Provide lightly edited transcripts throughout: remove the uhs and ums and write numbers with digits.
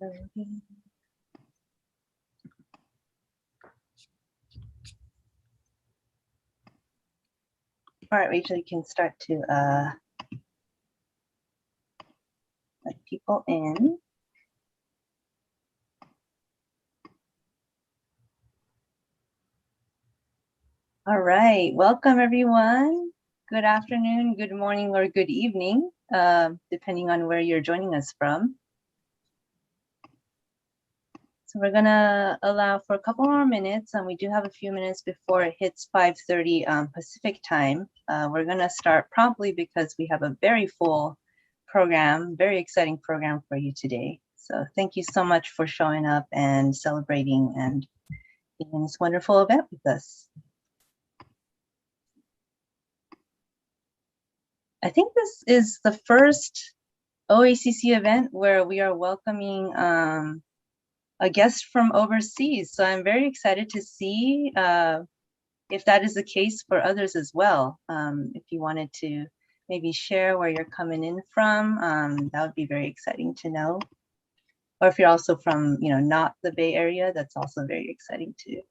All right, Rachel, you can start to let people in. All right, welcome everyone. Good afternoon, good morning, or good evening, depending on where you're joining us from. So we're gonna allow for a couple more minutes, and we do have a few minutes before it hits 5:30 Pacific time. We're gonna start promptly because we have a very full program, very exciting program for you today. So thank you so much for showing up and celebrating and being in this wonderful event with us. I think this is the first OACC event where we are welcoming a guest from overseas. So I'm very excited to see if that is the case for others as well. If you wanted to maybe share where you're coming in from, that would be very exciting to know. Or if you're also from, not the Bay Area, that's also very exciting to hear.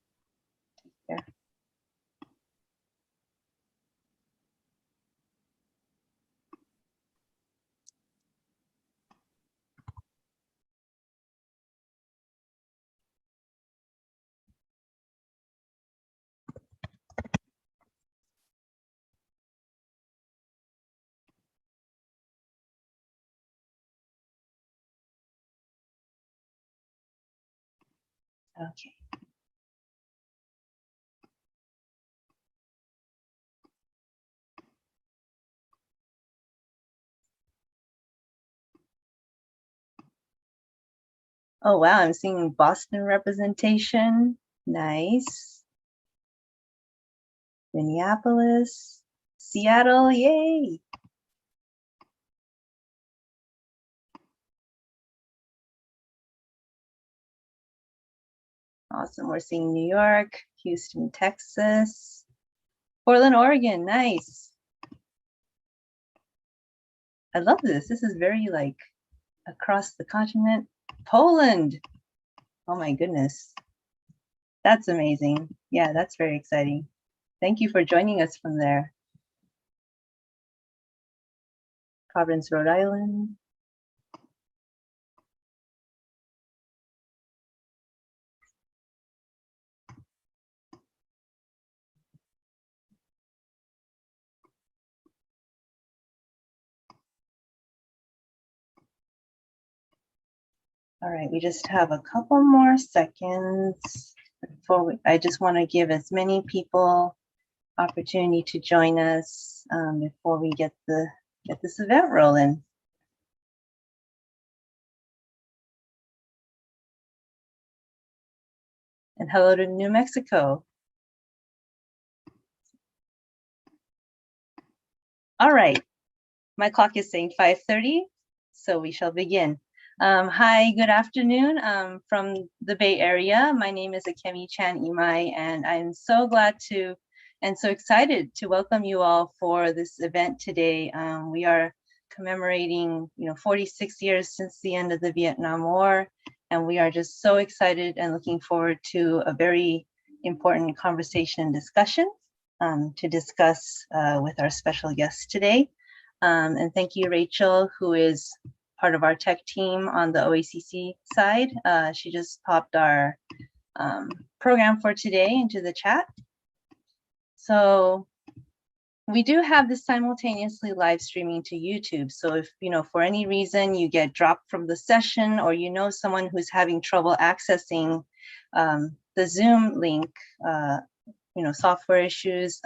Okay. Oh, wow, I'm seeing Boston representation. Nice. Minneapolis, Seattle, yay. Awesome, we're seeing New York, Houston, Texas, Portland, Oregon, nice. I love this. This is very like across the continent. Poland. Oh my goodness. That's amazing. Yeah, that's very exciting. Thank you for joining us from there. Providence, Rhode Island. All right, we just have a couple more seconds before I just want to give as many people opportunity to join us before we get this event rolling. And hello to New Mexico. All right, my clock is saying 5:30, so we shall begin. Hi, good afternoon from the Bay Area. My name is Akemi Chan Imai, and I'm so glad to and so excited to welcome you all for this event today. We are commemorating 46 years since the end of the Vietnam War, and we are just so excited and looking forward to a very important conversation and discussion to discuss with our special guest today. And thank you, Rachel, who is part of our tech team on the OACC side. She just popped our program for today into the chat. So we do have this simultaneously live streaming to YouTube. So if, for any reason you get dropped from the session, or someone who's having trouble accessing the Zoom link, software issues,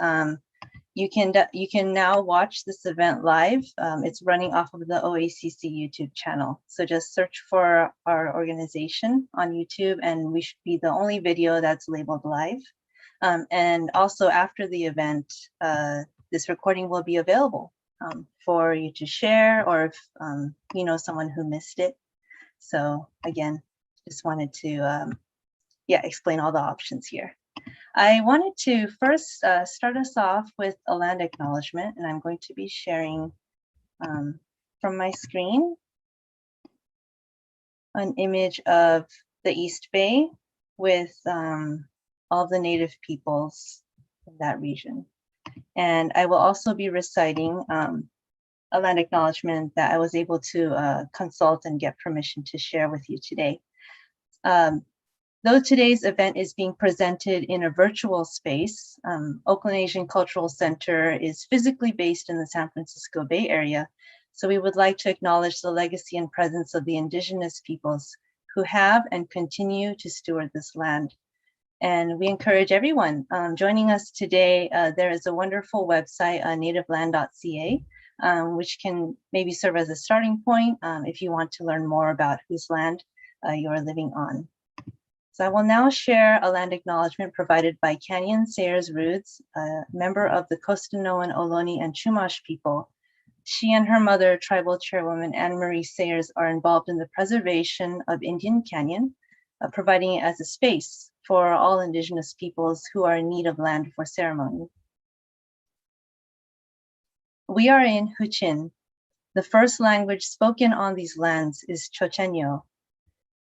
you can now watch this event live. It's running off of the OACC YouTube channel. So just search for our organization on YouTube, and we should be the only video that's labeled live. And also after the event, this recording will be available for you to share, or if someone who missed it. So again, just wanted to explain all the options here. I wanted to first start us off with a land acknowledgement, and I'm going to be sharing from my screen. an image of the East Bay with all the native peoples in that region. And I will also be reciting a land acknowledgement that I was able to consult and get permission to share with you today. Though today's event is being presented in a virtual space, Oakland Asian Cultural Center is physically based in the San Francisco Bay Area. So we would like to acknowledge the legacy and presence of the indigenous peoples who have and continue to steward this land. And we encourage everyone joining us today. There is a wonderful website, nativeland.ca, which can maybe serve as a starting point if you want to learn more about whose land you are living on. So I will now share a land acknowledgement provided by Canyon Sayers Roods, a member of the Costanoan, Ohlone, and Chumash people. She and her mother, tribal chairwoman Anne Marie Sayers, are involved in the preservation of Indian Canyon, providing it as a space for all indigenous peoples who are in need of land for ceremony. We are in Huichin. The first language spoken on these lands is Chochenyo.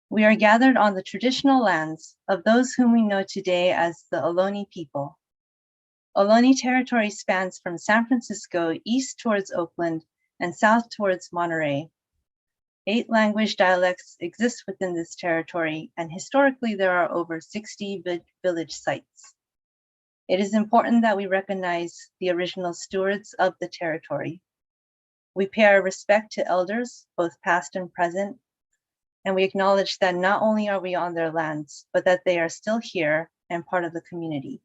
We are gathered on the traditional lands of those whom we know today as the Ohlone people. Ohlone territory spans from San Francisco east towards Oakland and south towards Monterey. 8 language dialects exist within this territory, and historically there are over 60 village sites. It is important that we recognize the original stewards of the territory. We pay our respect to elders, both past and present, and we acknowledge that not only are we on their lands, but that they are still here and part of the community.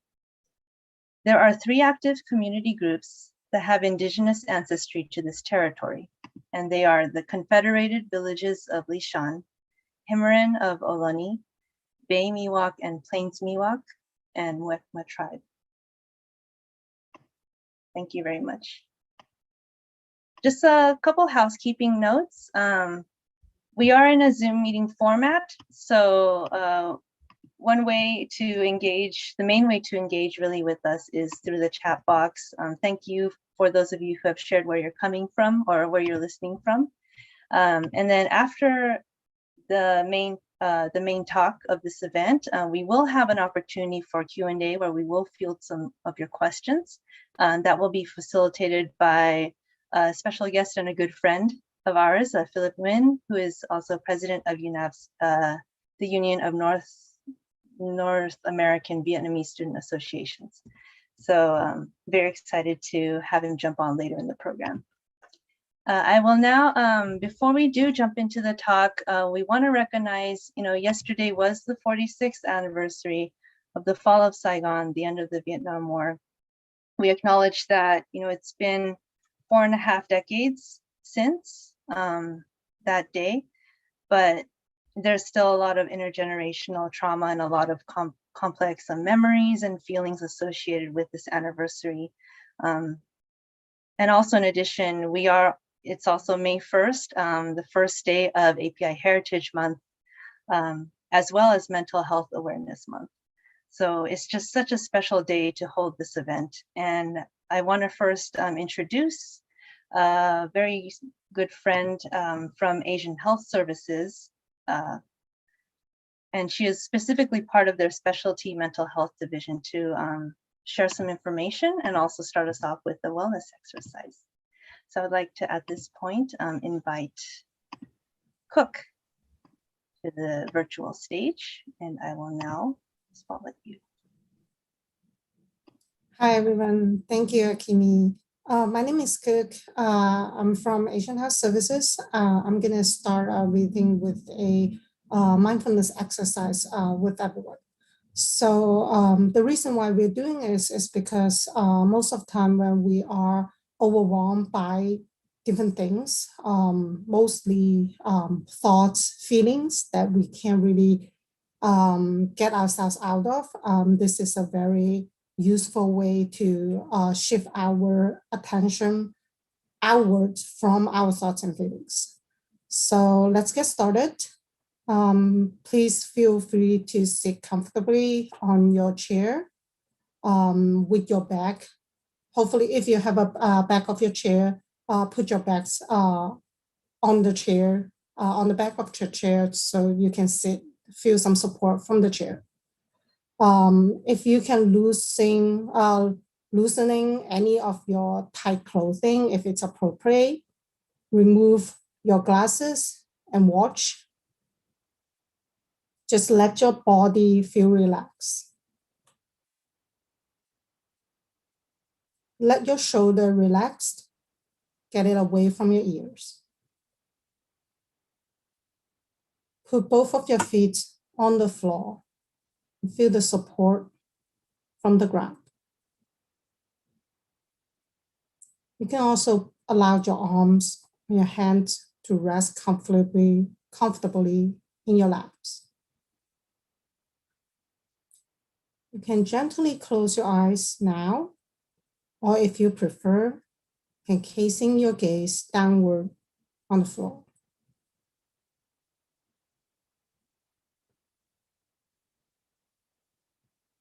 There are 3 active community groups that have indigenous ancestry to this territory, and they are the Confederated Villages of Lishan, Himmerin of Ohlone, Bay Miwok and Plains Miwok, and Mwekma tribe. Thank you very much. Just a couple housekeeping notes. We are in a Zoom meeting format, so one way to engage, the main way to engage really with us is through the chat box. Thank you for those of you who have shared where you're coming from or where you're listening from. And then after the main talk of this event, we will have an opportunity for Q&A where we will field some of your questions. That will be facilitated by a special guest and a good friend of ours, Philip Nguyen, who is also president of UNAV's, the Union of North American Vietnamese Student Associations. So very excited to have him jump on later in the program. I will now, before we do jump into the talk, we want to recognize, yesterday was the 46th anniversary of the fall of Saigon, the end of the Vietnam War. We acknowledge that, it's been 4.5 decades since that day, but there's still a lot of intergenerational trauma and a lot of complex memories and feelings associated with this anniversary. And also in addition, it's also May 1st, the first day of API Heritage Month, as well as Mental Health Awareness Month. So it's just such a special day to hold this event. And I want to first introduce a very good friend from Asian Health Services. And she is specifically part of their specialty mental health division to share some information and also start us off with a wellness exercise. So I'd like to, at this point, invite Cook to the virtual stage, and I will now spotlight you. Hi, everyone. Thank you, Kimi. My name is Cook. I'm from Asian Health Services. I'm going to start reading with a mindfulness exercise with everyone. So the reason why we're doing this is because most of the time when we are overwhelmed by different things, mostly thoughts, feelings that we can't really get ourselves out of, this is a very useful way to shift our attention outwards from our thoughts and feelings. So let's get started. Please feel free to sit comfortably on your chair with your back. Hopefully, if you have a back of your chair, put your backs on the chair on the back of your chair so you can sit, feel some support from the chair. If you can loosening any of your tight clothing, if it's appropriate, remove your glasses and watch. Just let your body feel relaxed. Let your shoulder relax. Get it away from your ears. Put both of your feet on the floor and feel the support from the ground. You can also allow your arms and your hands to rest comfortably in your laps. You can gently close your eyes now, or if you prefer, encasing your gaze downward on the floor.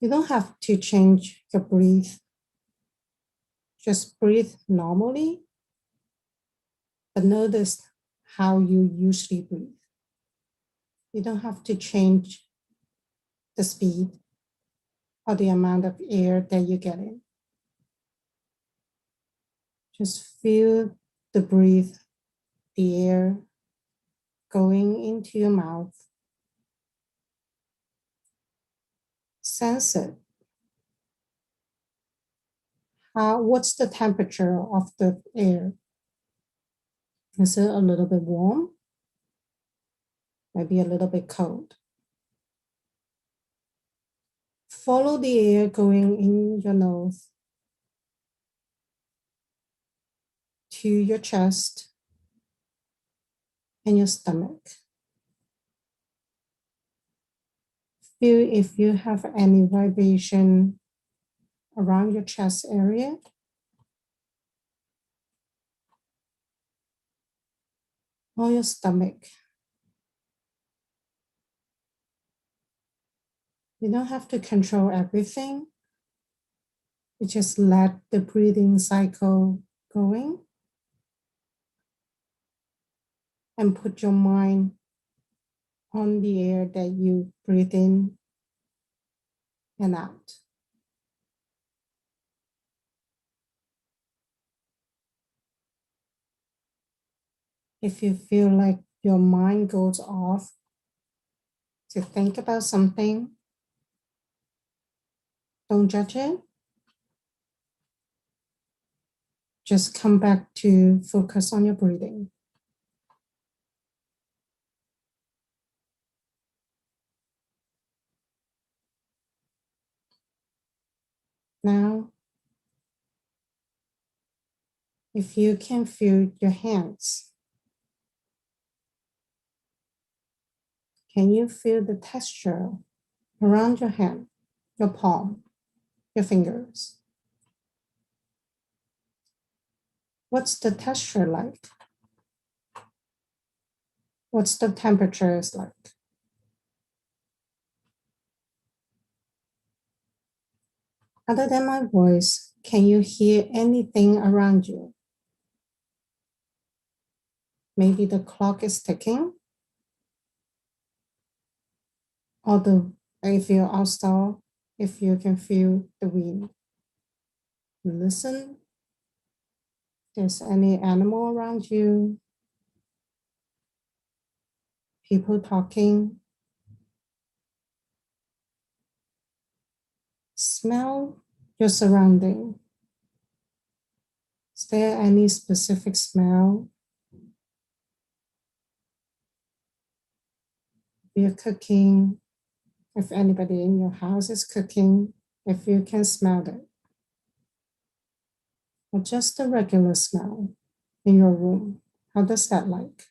You don't have to change your breath. Just breathe normally, but notice how you usually breathe. You don't have to change the speed or the amount of air that you get in. Just feel the breathe, the air going into your mouth. Sense it. What's the temperature of the air? Is it a little bit warm? Maybe a little bit cold. Follow the air going in your nose to your chest and your stomach. Feel if you have any vibration around your chest area. Or your stomach. You don't have to control everything. You just let the breathing cycle going and put your mind on the air that you breathe in and out. If you feel like your mind goes off to think about something, don't judge it. Just come back to focus on your breathing. Now, if you can feel your hands, can you feel the texture around your hand, your palm, your fingers? What's the texture like? What's the temperature is like? Other than my voice, can you hear anything around you? Maybe the clock is ticking, or if you're outside, if you can feel the wind. Listen. If there's any animal around you, people talking. Smell your surrounding. Is there any specific smell? If you're cooking, if anybody in your house is cooking, if you can smell it. Or just the regular smell in your room. How does that like?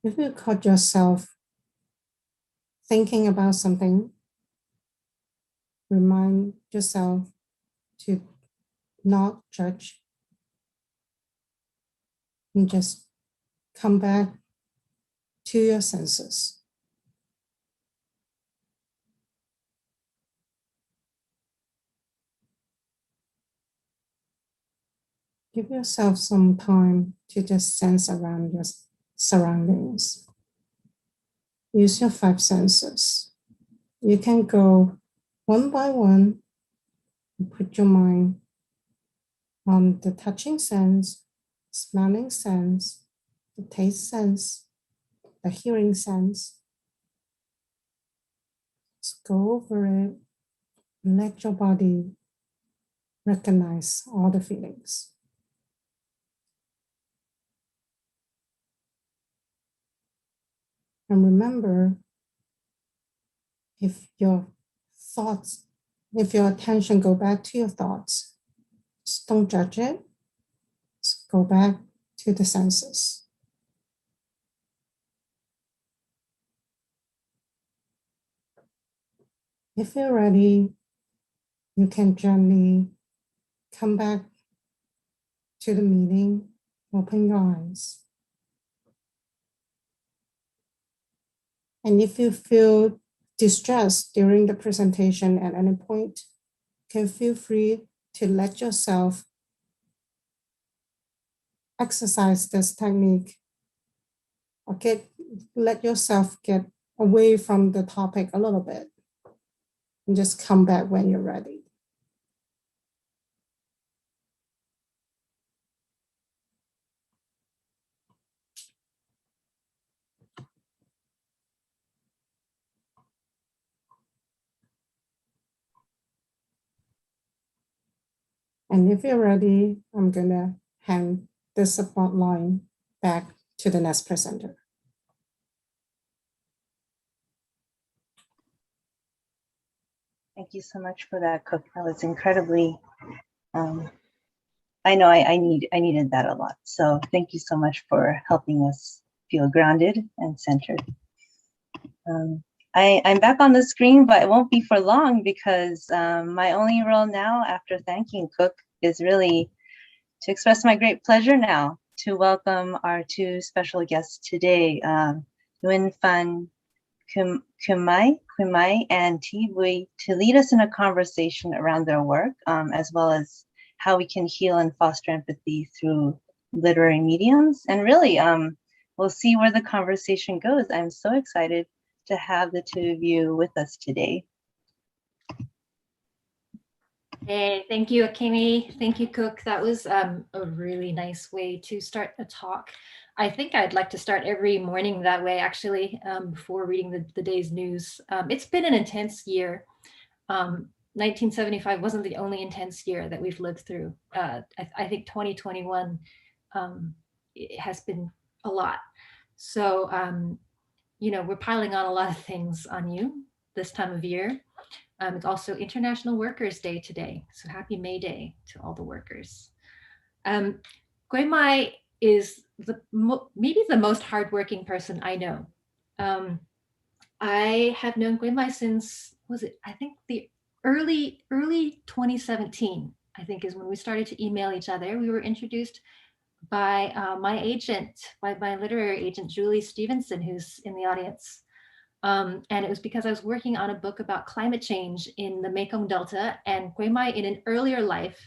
If you caught yourself thinking about something, remind yourself to not judge and just come back to your senses. Give yourself some time to just sense around your surroundings. Use your five senses. You can go one by one and put your mind on the touching sense, smelling sense, the taste sense, the hearing sense. Just go over it and let your body recognize all the feelings. And remember, if your thoughts, if your attention go back to your thoughts, just don't judge it. Just go back to the senses. If you're ready, you can gently come back to the meeting, open your eyes. And if you feel distressed during the presentation at any point, you can feel free to let yourself exercise this technique or let yourself get away from the topic a little bit and just come back when you're ready. And if you're ready, I'm gonna hand the support line back to the next presenter. Thank you so much for that, Cook. That was incredibly, I know I needed that a lot. So thank you so much for helping us feel grounded and centered. I'm back on the screen, but it won't be for long because my only role now after thanking Cook is really to express my great pleasure now to welcome our two special guests today, Nguyen Phan Quimai and Thi Bui, to lead us in a conversation around their work, as well as how we can heal and foster empathy through literary mediums. And really, we'll see where the conversation goes. I'm so excited to have the two of you with us today. Hey, thank you, Akemi. Thank you, Cook. That was a really nice way to start a talk. I think I'd like to start every morning that way, actually, before reading the day's news. It's been an intense year. 1975 wasn't the only intense year that we've lived through. I think 2021 it has been a lot. So, we're piling on a lot of things on you this time of year. It's also International Workers' Day today. So happy May Day to all the workers. Gui Mai is maybe the most hardworking person I know. I have known Gui Mai since, I think the early 2017, I think is when we started to email each other. We were introduced by my agent, by my literary agent, Julie Stevenson, who's in the audience. And it was because I was working on a book about climate change in the Mekong Delta, and Gui Mai in an earlier life,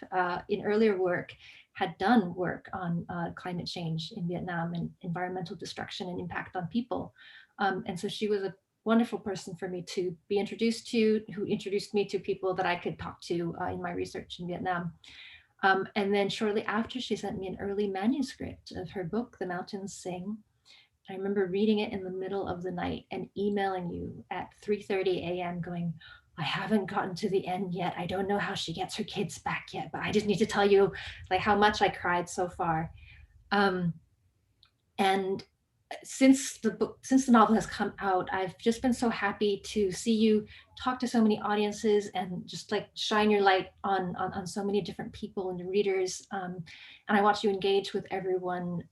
in earlier work, had done work on climate change in Vietnam and environmental destruction and impact on people. And so she was a wonderful person for me to be introduced to, who introduced me to people that I could talk to in my research in Vietnam. And then shortly after, she sent me an early manuscript of her book, The Mountains Sing. I remember reading it in the middle of the night and emailing you at 3:30 a.m. going, I haven't gotten to the end yet. I don't know how she gets her kids back yet, but I just need to tell you like how much I cried so far. And since the novel has come out, I've just been so happy to see you talk to so many audiences and just like shine your light on so many different people and readers. And I watch you engage with everyone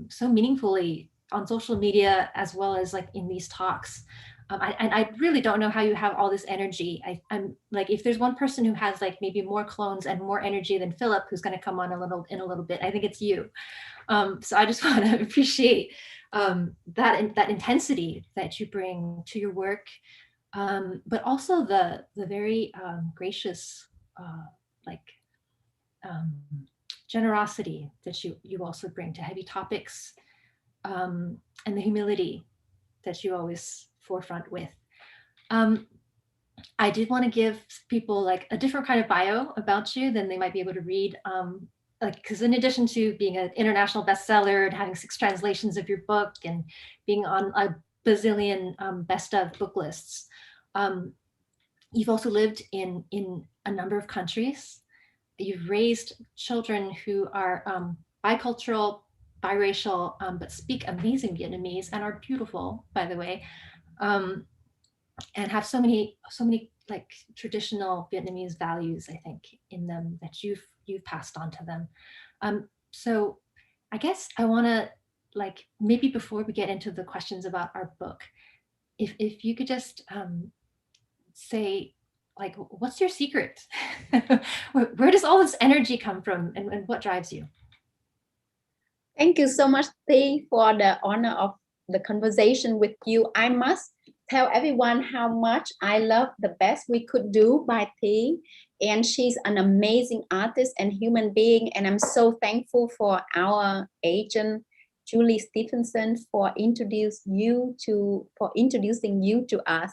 so meaningfully on social media as well as like in these talks. I really don't know how you have all this energy. I'm like, if there's one person who has like maybe more clones and more energy than Philip, who's going to come on in a little bit, I think it's you. So I just want to appreciate that intensity that you bring to your work, but also the very gracious, like generosity that you also bring to heavy topics, and the humility that you always forefront with. I did want to give people like a different kind of bio about you than they might be able to read. Like, because in addition to being an international bestseller and having 6 translations of your book and being on a bazillion best of book lists, you've also lived in a number of countries. You've raised children who are bicultural, biracial, but speak amazing Vietnamese and are beautiful, by the way, and have so many like traditional Vietnamese values, I think, in them that you've passed on to them. So I guess I want to, like, maybe before we get into the questions about our book, if you could just say, like, what's your secret? Where does all this energy come from, and what drives you? Thank you so much, Thi, for the honor of the conversation with you. I must tell everyone how much I love The Best We Could Do by Thi. And she's an amazing artist and human being. And I'm so thankful for our agent, Julie Stephenson, for introducing you to us,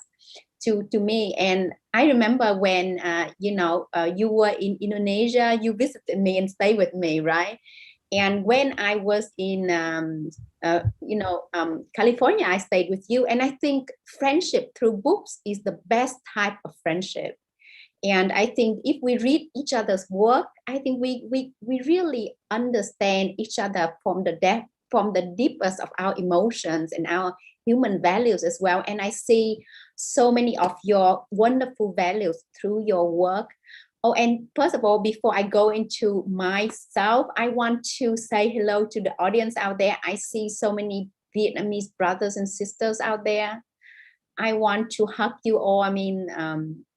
to me. And I remember when you were in Indonesia, you visited me and stayed with me, right? And when I was in California, I stayed with you. And I think friendship through books is the best type of friendship. And I think if we read each other's work, I think we really understand each other from the deepest of our emotions and our human values as well. And I see so many of your wonderful values through your work. Oh, and first of all, before I go into myself, I want to say hello to the audience out there. I see so many Vietnamese brothers and sisters out there. I want to hug you all. I mean,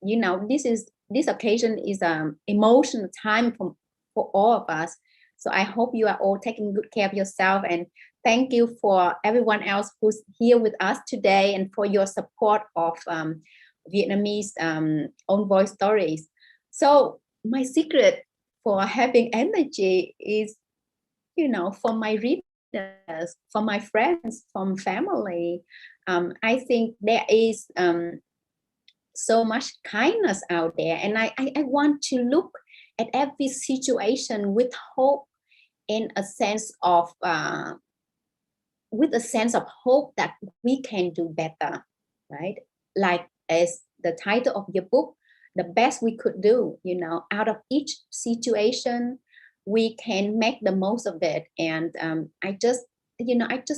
this occasion is an emotional time for all of us. So I hope you are all taking good care of yourself. And thank you for everyone else who's here with us today and for your support of Vietnamese own voice stories. So my secret for having energy is, for my readers, for my friends, from family. I think there is so much kindness out there. And I want to look at every situation with hope and a sense of hope that we can do better, right? Like as the title of your book, The Best We Could Do, out of each situation, we can make the most of it. And I just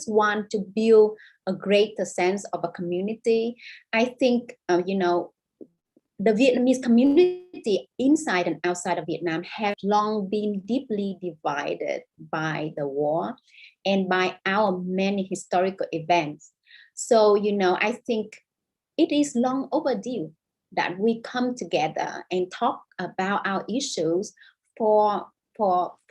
want to build a greater sense of a community. I think, the Vietnamese community inside and outside of Vietnam have long been deeply divided by the war and by our many historical events. So, I think it is long overdue that we come together and talk about our issues for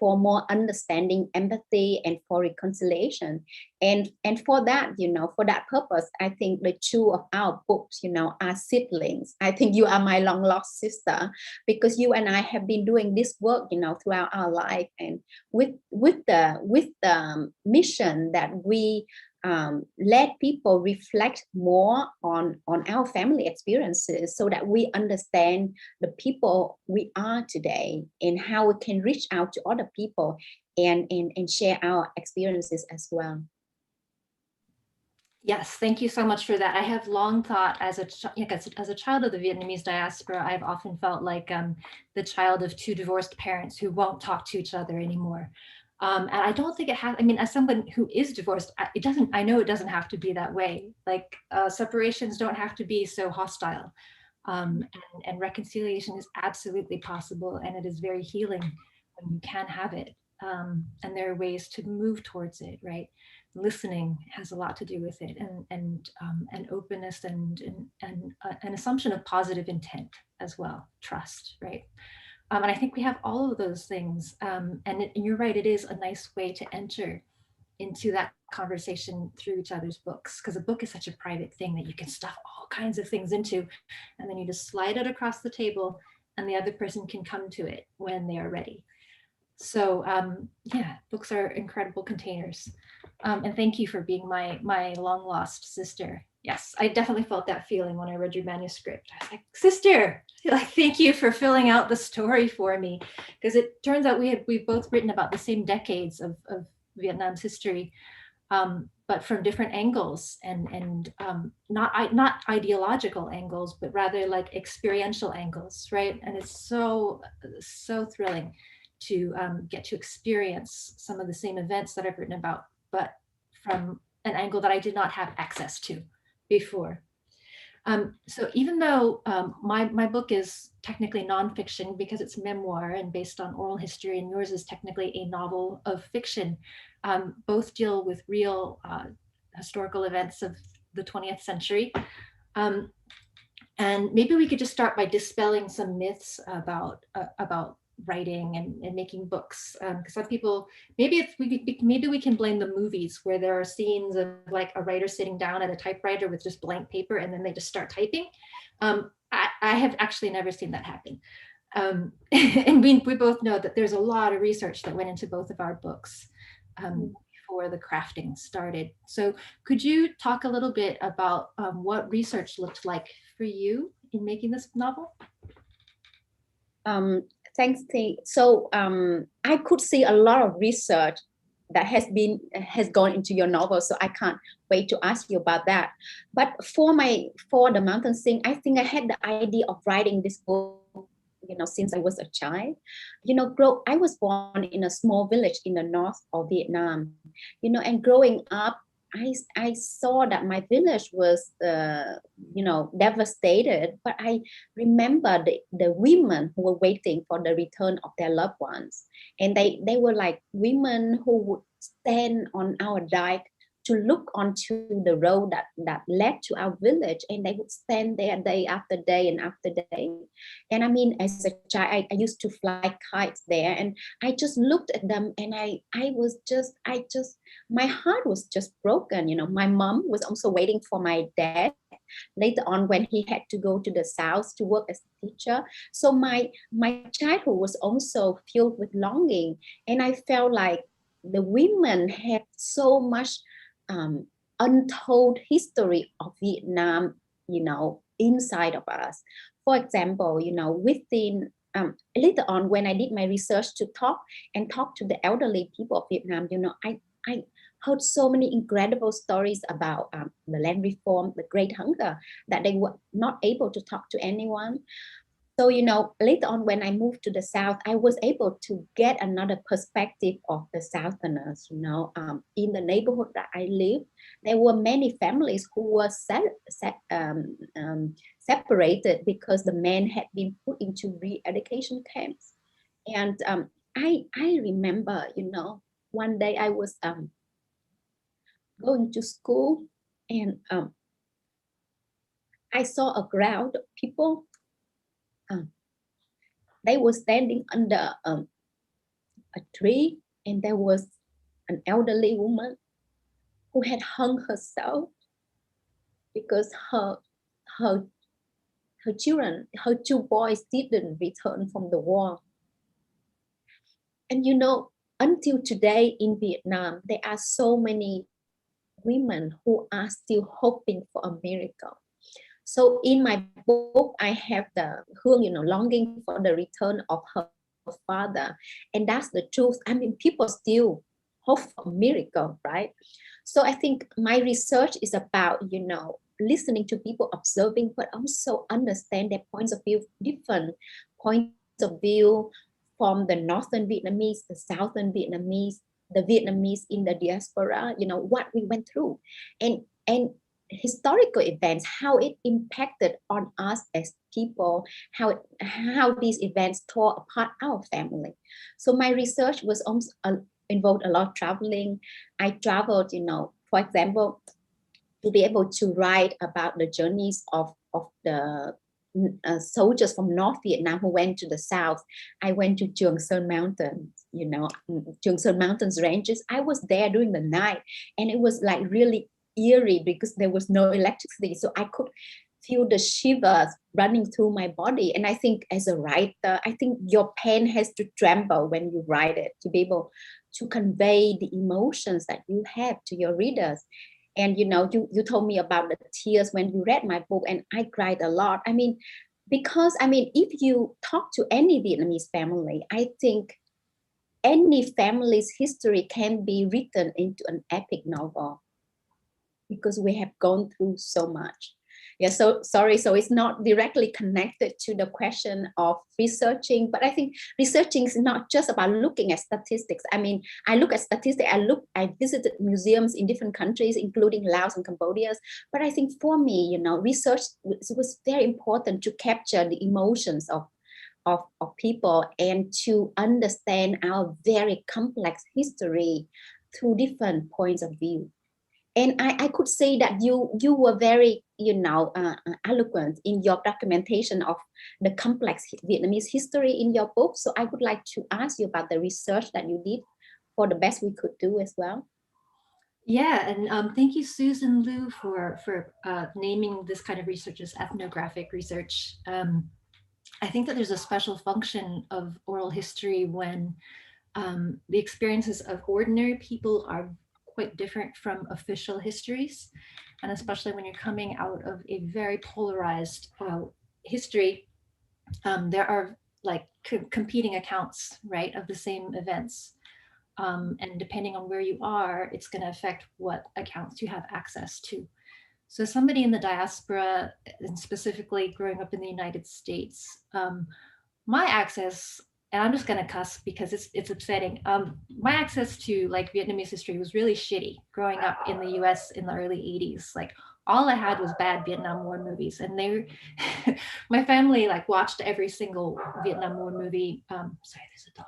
more understanding, empathy, and for reconciliation. And for that, for that purpose, I think the two of our books, are siblings. I think you are my long lost sister, because you and I have been doing this work, throughout our life, and with the mission that we let people reflect more on our family experiences, so that we understand the people we are today and how we can reach out to other people and share our experiences as well. Yes, thank you so much for that. I have long thought, as a child of the Vietnamese diaspora, I've often felt like the child of 2 divorced parents who won't talk to each other anymore. And I don't think it has, as someone who is divorced, I know it doesn't have to be that way. Like separations don't have to be so hostile. And reconciliation is absolutely possible, and it is very healing when you can have it. And there are ways to move towards it, right? Listening has a lot to do with it, and openness and an assumption of positive intent as well, trust, right? And I think we have all of those things. And you're right, it is a nice way to enter into that conversation through each other's books, because a book is such a private thing that you can stuff all kinds of things into, and then you just slide it across the table and the other person can come to it when they are ready. So yeah, books are incredible containers. And thank you for being my long lost sister. Yes, I definitely felt that feeling when I read your manuscript. I was like, sister, like, thank you for filling out the story for me. Because it turns out we've both written about the same decades of Vietnam's history, but from different angles, and not ideological angles, but rather like experiential angles, right? And it's so thrilling to get to experience some of the same events that I've written about, but from an angle that I did not have access to before. So even though my book is technically nonfiction because it's memoir and based on oral history, and yours is technically a novel of fiction, both deal with real historical events of the 20th century. And maybe we could just start by dispelling some myths about writing and making books, because some people, maybe we can blame the movies where there are scenes of like a writer sitting down at a typewriter with just blank paper and then they just start typing. I have actually never seen that happen. And we both know that there's a lot of research that went into both of our books before the crafting started. So could you talk a little bit about what research looked like for you in making this novel? Thanks, T. So I could see a lot of research that has gone into your novel, so I can't wait to ask you about that. But for the Mountain Sing, I think I had the idea of writing this book, since I was a child. I was born in a small village in the north of Vietnam, and growing up, I saw that my village was, devastated, but I remember the women who were waiting for the return of their loved ones. And they were like women who would stand on our dike to look onto the road that led to our village, and they would stand there day after day and after day. And I mean, as a child, I used to fly kites there, and I just looked at them, and my heart was just broken. My mom was also waiting for my dad later on when he had to go to the south to work as a teacher. So my childhood was also filled with longing, and I felt like the women had so much untold history of Vietnam, inside of us. For example, within later on when I did my research to talk to the elderly people of Vietnam, I heard so many incredible stories about the land reform, the Great Hunger, that they were not able to talk to anyone. So, later on when I moved to the South, I was able to get another perspective of the Southerners. In the neighborhood that I lived, there were many families who were separated because the men had been put into re-education camps. And I remember, one day I was going to school, and I saw a crowd of people. They were standing under a tree, and there was an elderly woman who had hung herself because her children, her two boys, didn't return from the war. And until today in Vietnam, there are so many women who are still hoping for a miracle. So in my book, I have the Hương, longing for the return of her father. And that's the truth. I mean, people still hope for a miracle, right? So I think my research is about, listening to people, observing, but also understand their points of view, different points of view from the Northern Vietnamese, the Southern Vietnamese, the Vietnamese in the diaspora, what we went through. And historical events, how it impacted on us as people, how these events tore apart our family. So my research was also involved a lot of traveling. I traveled, for example, to be able to write about the journeys of the soldiers from North Vietnam who went to the South. I went to Trường Sơn Mountains, Trường Sơn Mountains ranges. I was there during the night, and it was like really eerie because there was no electricity. So I could feel the shivers running through my body. And I think as a writer, I think your pen has to tremble when you write it to be able to convey the emotions that you have to your readers. And you told me about the tears when you read my book, and I cried a lot. I mean, because if you talk to any Vietnamese family, I think any family's history can be written into an epic novel because we have gone through so much. Yeah, so sorry. So it's not directly connected to the question of researching, but I think researching is not just about looking at statistics. I mean, I look at statistics, I visited museums in different countries, including Laos and Cambodia. But I think for me, research was very important to capture the emotions of people and to understand our very complex history through different points of view. And I could say that you were very eloquent in your documentation of the complex Vietnamese history in your book. So I would like to ask you about the research that you did for the best we could do as well. Yeah, and thank you, Susan Liu, for naming this kind of research as ethnographic research. I think that there's a special function of oral history when the experiences of ordinary people are quite different from official histories, and especially when you're coming out of a very polarized history, there are like competing accounts, right, of the same events. And depending on where you are, it's going to affect what accounts you have access to. So somebody in the diaspora, and specifically growing up in the United States, my access, and I'm just going to cuss because it's upsetting. My access to like Vietnamese history was really shitty growing up in the US in the early 80s. Like all I had was bad Vietnam War movies, and my family like watched every single Vietnam War movie. Sorry, there's a dog.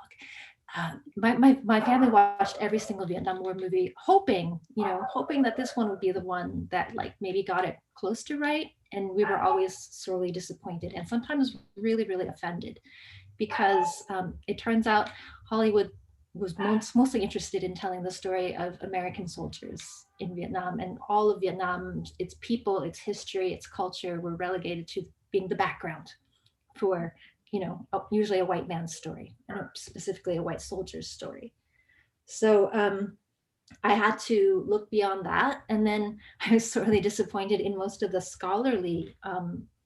My family watched every single Vietnam War movie, hoping that this one would be the one that like maybe got it close to right. And we were always sorely disappointed and sometimes really, really offended, because it turns out Hollywood was mostly interested in telling the story of American soldiers in Vietnam, and all of Vietnam, its people, its history, its culture were relegated to being the background for usually a white man's story, and specifically a white soldier's story. So I had to look beyond that. And then I was sorely disappointed in most of the scholarly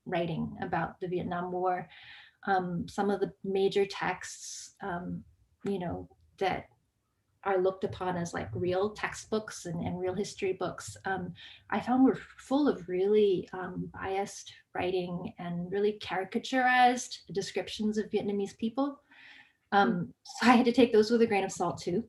writing about the Vietnam War. Some of the major texts, that are looked upon as like real textbooks and real history books, I found were full of really biased writing and really caricaturized descriptions of Vietnamese people. So I had to take those with a grain of salt too.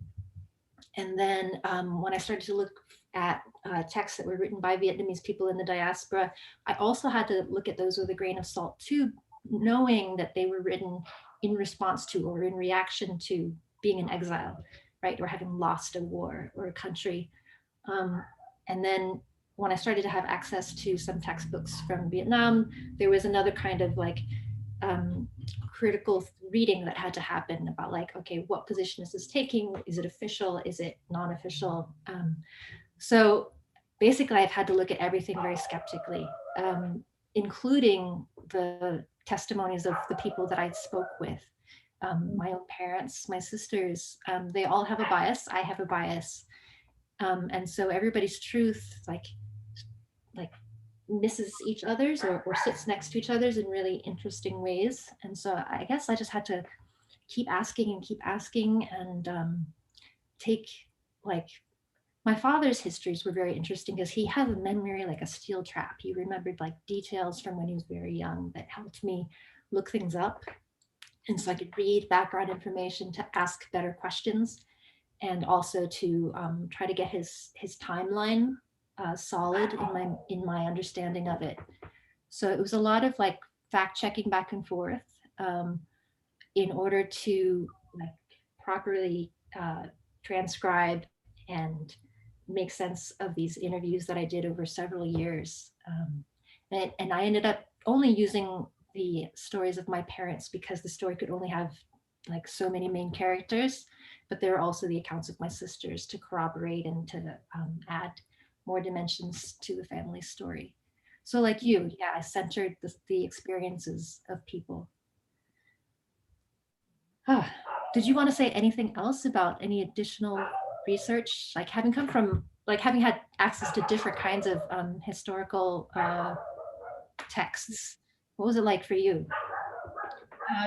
And then when I started to look at texts that were written by Vietnamese people in the diaspora, I also had to look at those with a grain of salt too, knowing that they were written in response to or in reaction to being in exile, right? Or having lost a war or a country. And then when I started to have access to some textbooks from Vietnam, there was another kind of like critical reading that had to happen about like, okay, what position is this taking? Is it official? Is it non-official? So basically I've had to look at everything very skeptically, including the testimonies of the people that I spoke with. My own parents, my sisters, they all have a bias. I have a bias. And so everybody's truth like misses each other's or sits next to each other's in really interesting ways. And so I guess I just had to keep asking and take like my father's histories were very interesting because he has a memory like a steel trap. He remembered like details from when he was very young that helped me look things up. And so I could read background information to ask better questions, and also to try to get his timeline solid in my understanding of it. So it was a lot of like fact checking back and forth in order to like properly transcribe and make sense of these interviews that I did over several years. And I ended up only using the stories of my parents because the story could only have like so many main characters, but there are also the accounts of my sisters to corroborate and to add more dimensions to the family story. So like you, yeah, I centered the experiences of people. Ah, did you want to say anything else about any additional research, like having come from, like having had access to different kinds of historical texts? What was it like for you?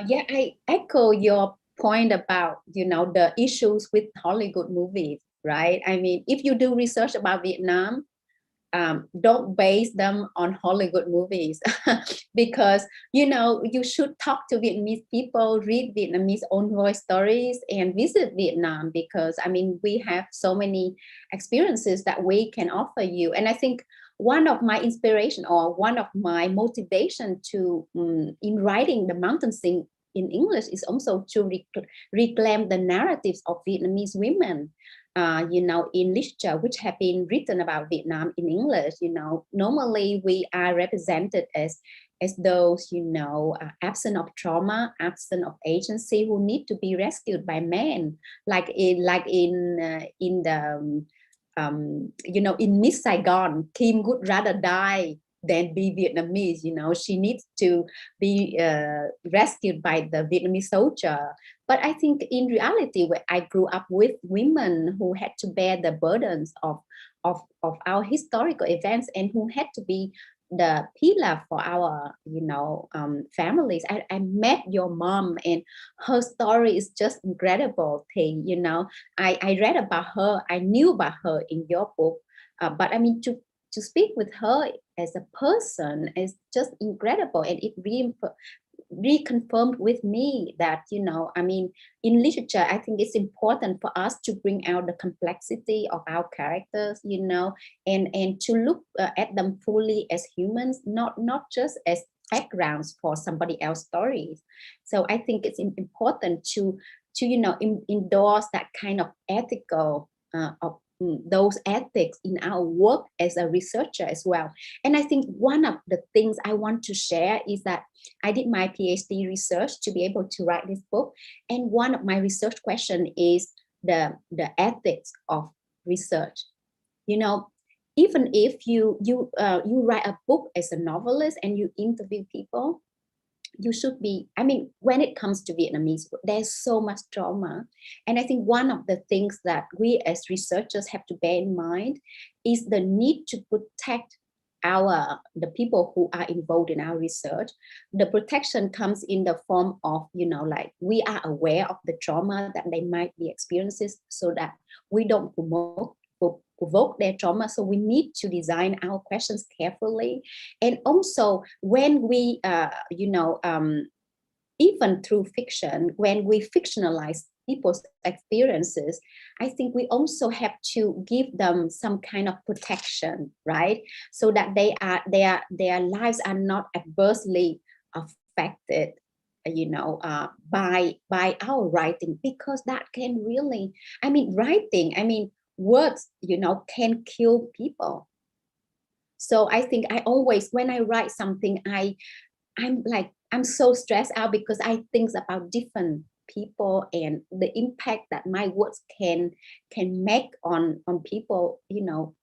Yeah, I echo your point about, the issues with Hollywood movies, right? I mean, if you do research about Vietnam, don't base them on Hollywood movies because, you should talk to Vietnamese people, read Vietnamese own voice stories, and visit Vietnam because, I mean, we have so many experiences that we can offer you. And I think one of my inspiration or one of my motivation to in writing the mountain sing in English is also to reclaim the narratives of Vietnamese women, in literature which have been written about Vietnam in English. Normally we are represented as those, absent of trauma, absent of agency, who need to be rescued by men, in the in Miss Saigon, Kim would rather die than be Vietnamese. She needs to be rescued by the Vietnamese soldier. But I think in reality, where I grew up with women who had to bear the burdens of our historical events and who had to be the pillar for our, families. I met your mom, and her story is just incredible thing. I read about her, I knew about her in your book, but I mean to speak with her as a person is just incredible, and it reconfirmed with me that, I mean, in literature, I think it's important for us to bring out the complexity of our characters, and to look at them fully as humans, not just as backgrounds for somebody else's stories. So I think it's important to endorse that kind of ethical of those ethics in our work as a researcher as well. And I think one of the things I want to share is that I did my PhD research to be able to write this book. And one of my research question is the ethics of research. Even if you write a book as a novelist and you interview people, you should be, I mean, when it comes to Vietnamese, there's so much trauma. And I think one of the things that we as researchers have to bear in mind is the need to protect the people who are involved in our research. The protection comes in the form of, like we are aware of the trauma that they might be experiencing, so that we don't provoke their trauma. So we need to design our questions carefully. And also when we even through fiction, when we fictionalize people's experiences, I think we also have to give them some kind of protection, right? So that their lives are not adversely affected, by our writing, because that can really, words, can kill people. So I think I always, when I write something, I'm so stressed out because I think about different people and the impact that my words can make on people,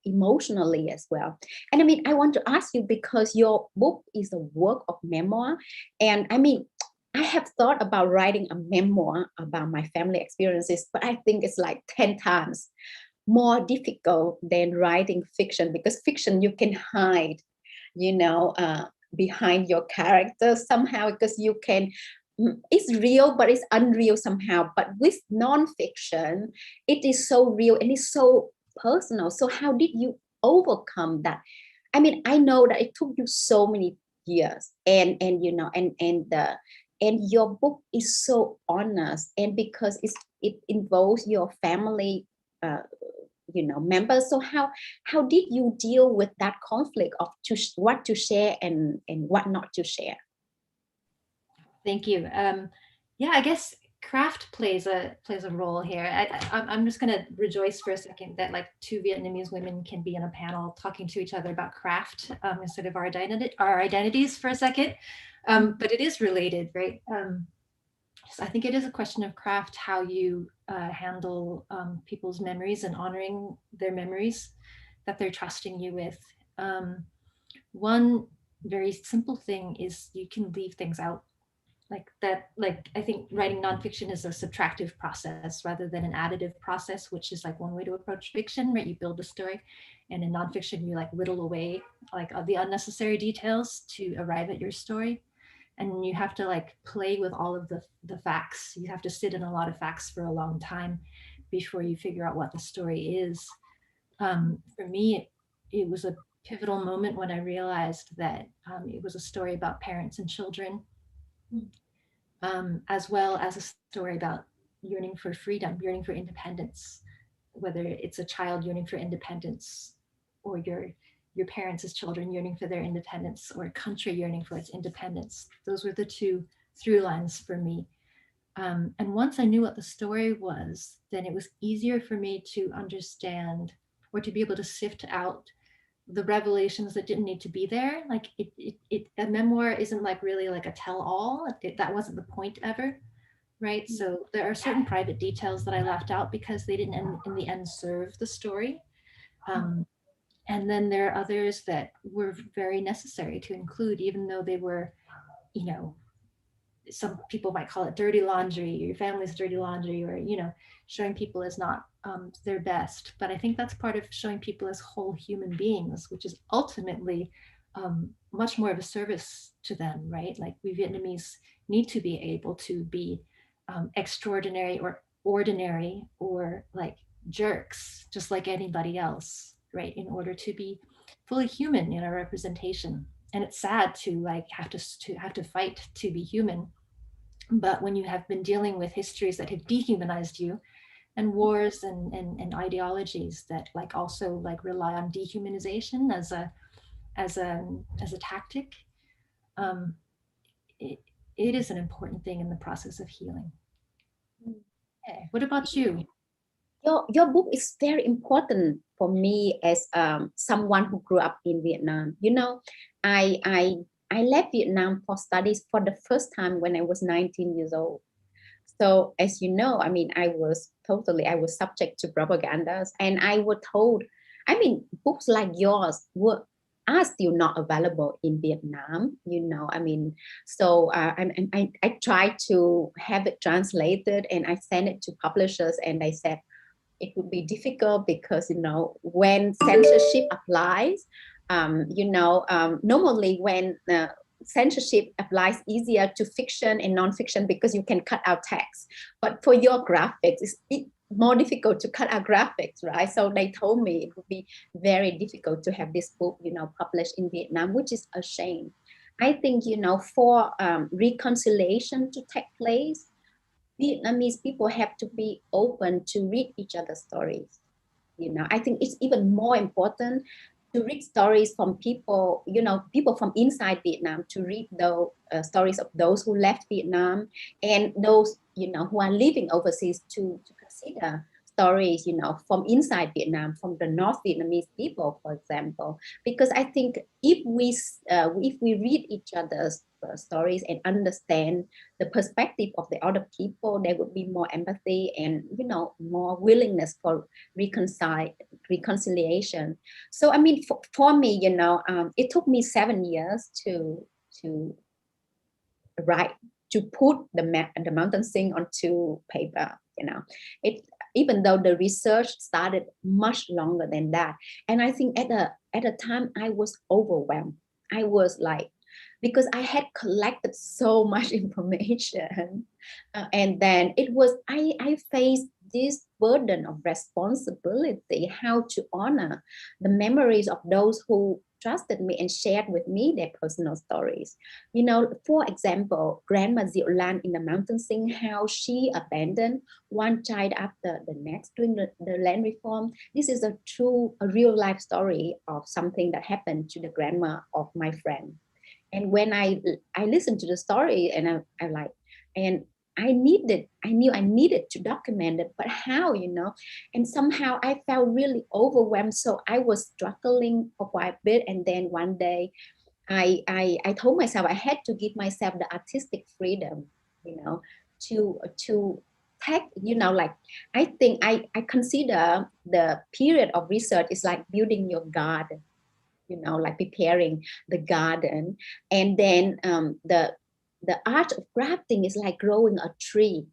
emotionally as well. And I mean, I want to ask you, because your book is a work of memoir, and I mean, I have thought about writing a memoir about my family experiences, but I think it's like 10 times more difficult than writing fiction, because fiction you can hide, behind your characters somehow, because you can, it's real but it's unreal somehow. But with nonfiction, it is so real and it's so personal. So how did you overcome that? I mean, I know that it took you so many years, and and your book is so honest, and because it involves your family, uh, members. So how did you deal with that conflict of what to share and what not to share? Thank you. Yeah, I guess craft plays a role here. I'm just going to rejoice for a second that like two Vietnamese women can be in a panel talking to each other about craft, instead of our identities for a second. But it is related, right? So I think it is a question of craft, how you handle people's memories and honoring their memories that they're trusting you with. One very simple thing is you can leave things out like that. Like I think writing nonfiction is a subtractive process rather than an additive process, which is like one way to approach fiction, right? You build a story, and in nonfiction you like whittle away like the unnecessary details to arrive at your story. And you have to like play with all of the facts. You have to sit in a lot of facts for a long time before you figure out what the story is. For me, it was a pivotal moment when I realized that it was a story about parents and children, as well as a story about yearning for freedom, yearning for independence, whether it's a child yearning for independence or your parents as children yearning for their independence or a country yearning for its independence. Those were the two through lines for me. And once I knew what the story was, then it was easier for me to understand or to be able to sift out the revelations that didn't need to be there. Like a memoir isn't like really like a tell-all. That wasn't the point ever, right? So there are certain private details that I left out because they didn't in the end serve the story. And then there are others that were very necessary to include, even though they were, you know, some people might call it dirty laundry, your family's dirty laundry, or, you know, showing people as not their best. But I think that's part of showing people as whole human beings, which is ultimately much more of a service to them, right? Like we Vietnamese need to be able to be extraordinary or ordinary or like jerks, just like anybody else, right? In order to be fully human in our representation. And it's sad to like have to fight to be human. But when you have been dealing with histories that have dehumanized you and wars and ideologies that like also like rely on dehumanization as a tactic, um, it, it is an important thing in the process of healing. Okay. What about you? Your book is very important for me as someone who grew up in Vietnam. You know, I left Vietnam for studies for the first time when I was 19 years old. So as you know, I mean, I was subject to propagandas, and I was told, I mean, books like yours are still not available in Vietnam, you know, I mean, so I tried to have it translated and I sent it to publishers and they said, it would be difficult because, you know, when censorship applies, normally when censorship applies easier to fiction and non-fiction because you can cut out text. But for your graphics, it's more difficult to cut out graphics, right? So they told me it would be very difficult to have this book, you know, published in Vietnam, which is a shame. I think, you know, for reconciliation to take place, Vietnamese people have to be open to read each other's stories. You know, I think it's even more important to read stories from people, you know, people from inside Vietnam, to read the stories of those who left Vietnam and those, you know, who are living overseas to consider stories, you know, from inside Vietnam, from the North Vietnamese people, for example, because I think if we read each other's stories and understand the perspective of the other people, there would be more empathy and, you know, more willingness for reconciliation. So I mean, for me, you know, it took me 7 years to write, to put the mountain sing onto paper, you know. It, even though the research started much longer than that, and I think at a time I was overwhelmed. I was like, because I had collected so much information, and then it was I faced this burden of responsibility, how to honor the memories of those who trusted me and shared with me their personal stories. You know, for example, Grandma Diệu Lan in the mountain sing, how she abandoned one child after the next during the land reform. This is a real life story of something that happened to the grandma of my friend. And when I listened to the story, and I like, and I knew I needed to document it, but how, you know? And somehow I felt really overwhelmed. So I was struggling for quite a bit. And then one day I told myself I had to give myself the artistic freedom, you know, to take, you know, like, I think I consider the period of research is like building your garden. like preparing the garden. And then the art of crafting is like growing a tree,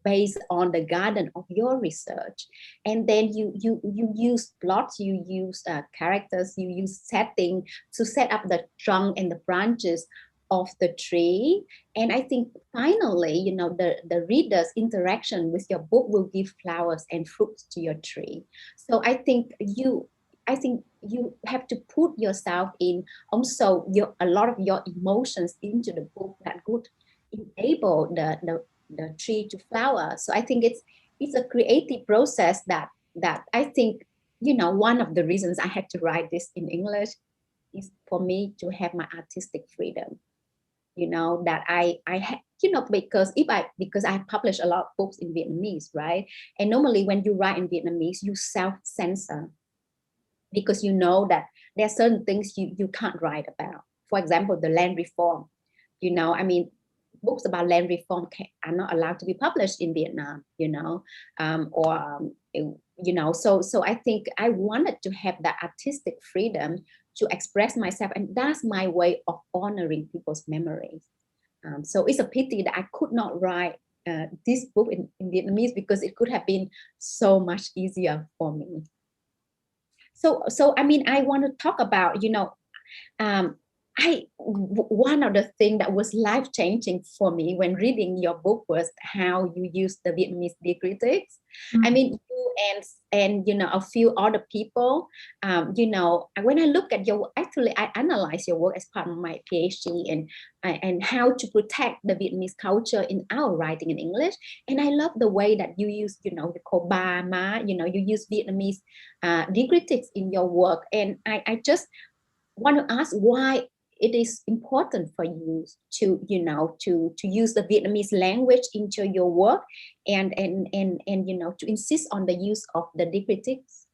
based on the garden of your research. And then you use plots, you use characters, you use setting to set up the trunk and the branches of the tree. And I think finally, the reader's interaction with your book will give flowers and fruits to your tree. So I think you have to put yourself in also a lot of your emotions into the book that could enable the tree to flower. So I think it's a creative process that I think, one of the reasons I had to write this in English is for me to have my artistic freedom. That I had, because I publish a lot of books in Vietnamese, right? And normally when you write in Vietnamese, you self-censor, because that there are certain things you can't write about. For example, the land reform. I mean, books about land reform are not allowed to be published in Vietnam, so I think I wanted to have that artistic freedom to express myself, and that's my way of honoring people's memories. So it's a pity that I could not write this book in Vietnamese, because it could have been so much easier for me. So I mean, I want to talk about, one of the things that was life-changing for me when reading your book was how you use the Vietnamese diacritics. I mean, you and a few other people, when I look at your, actually I analyze your work as part of my PhD, and how to protect the Vietnamese culture in our writing in English. And I love the way that you use, the ko ba ma, you use Vietnamese diacritics in your work. And I just want to ask why it is important for you to use the Vietnamese language into your work, and to insist on the use of the diacritics.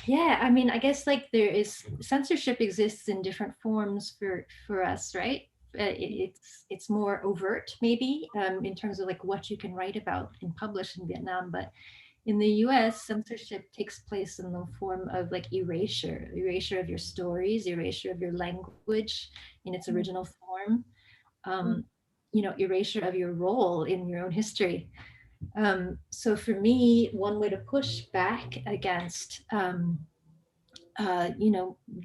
Yeah, I mean, I guess like there is censorship exists in different forms for us, right? It's more overt maybe, in terms of like what you can write about and publish in Vietnam, but in the US, censorship takes place in the form of like erasure of your stories, erasure of your language in its original form, erasure of your role in your own history. So for me, one way to push back against, the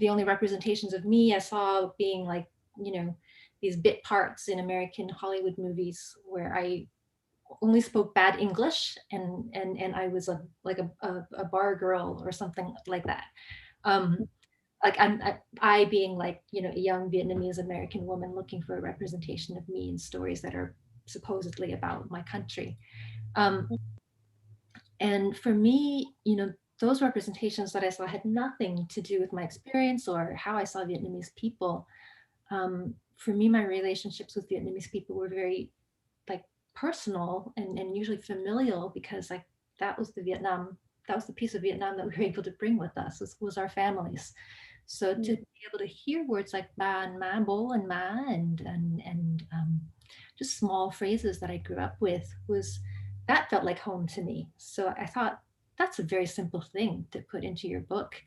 only representations of me I saw being like, these bit parts in American Hollywood movies where I only spoke bad English, and I was a bar girl or something like that. Like I being like, a young Vietnamese American woman looking for a representation of me in stories that are supposedly about my country. And for me, those representations that I saw had nothing to do with my experience or how I saw Vietnamese people. For me, my relationships with Vietnamese people were very like personal and usually familial, because like that was the piece of Vietnam that we were able to bring with us, was our families. So to be able to hear words like ba and ma, bo and ma, and just small phrases that I grew up with, that felt like home to me. So I thought that's a very simple thing to put into your book.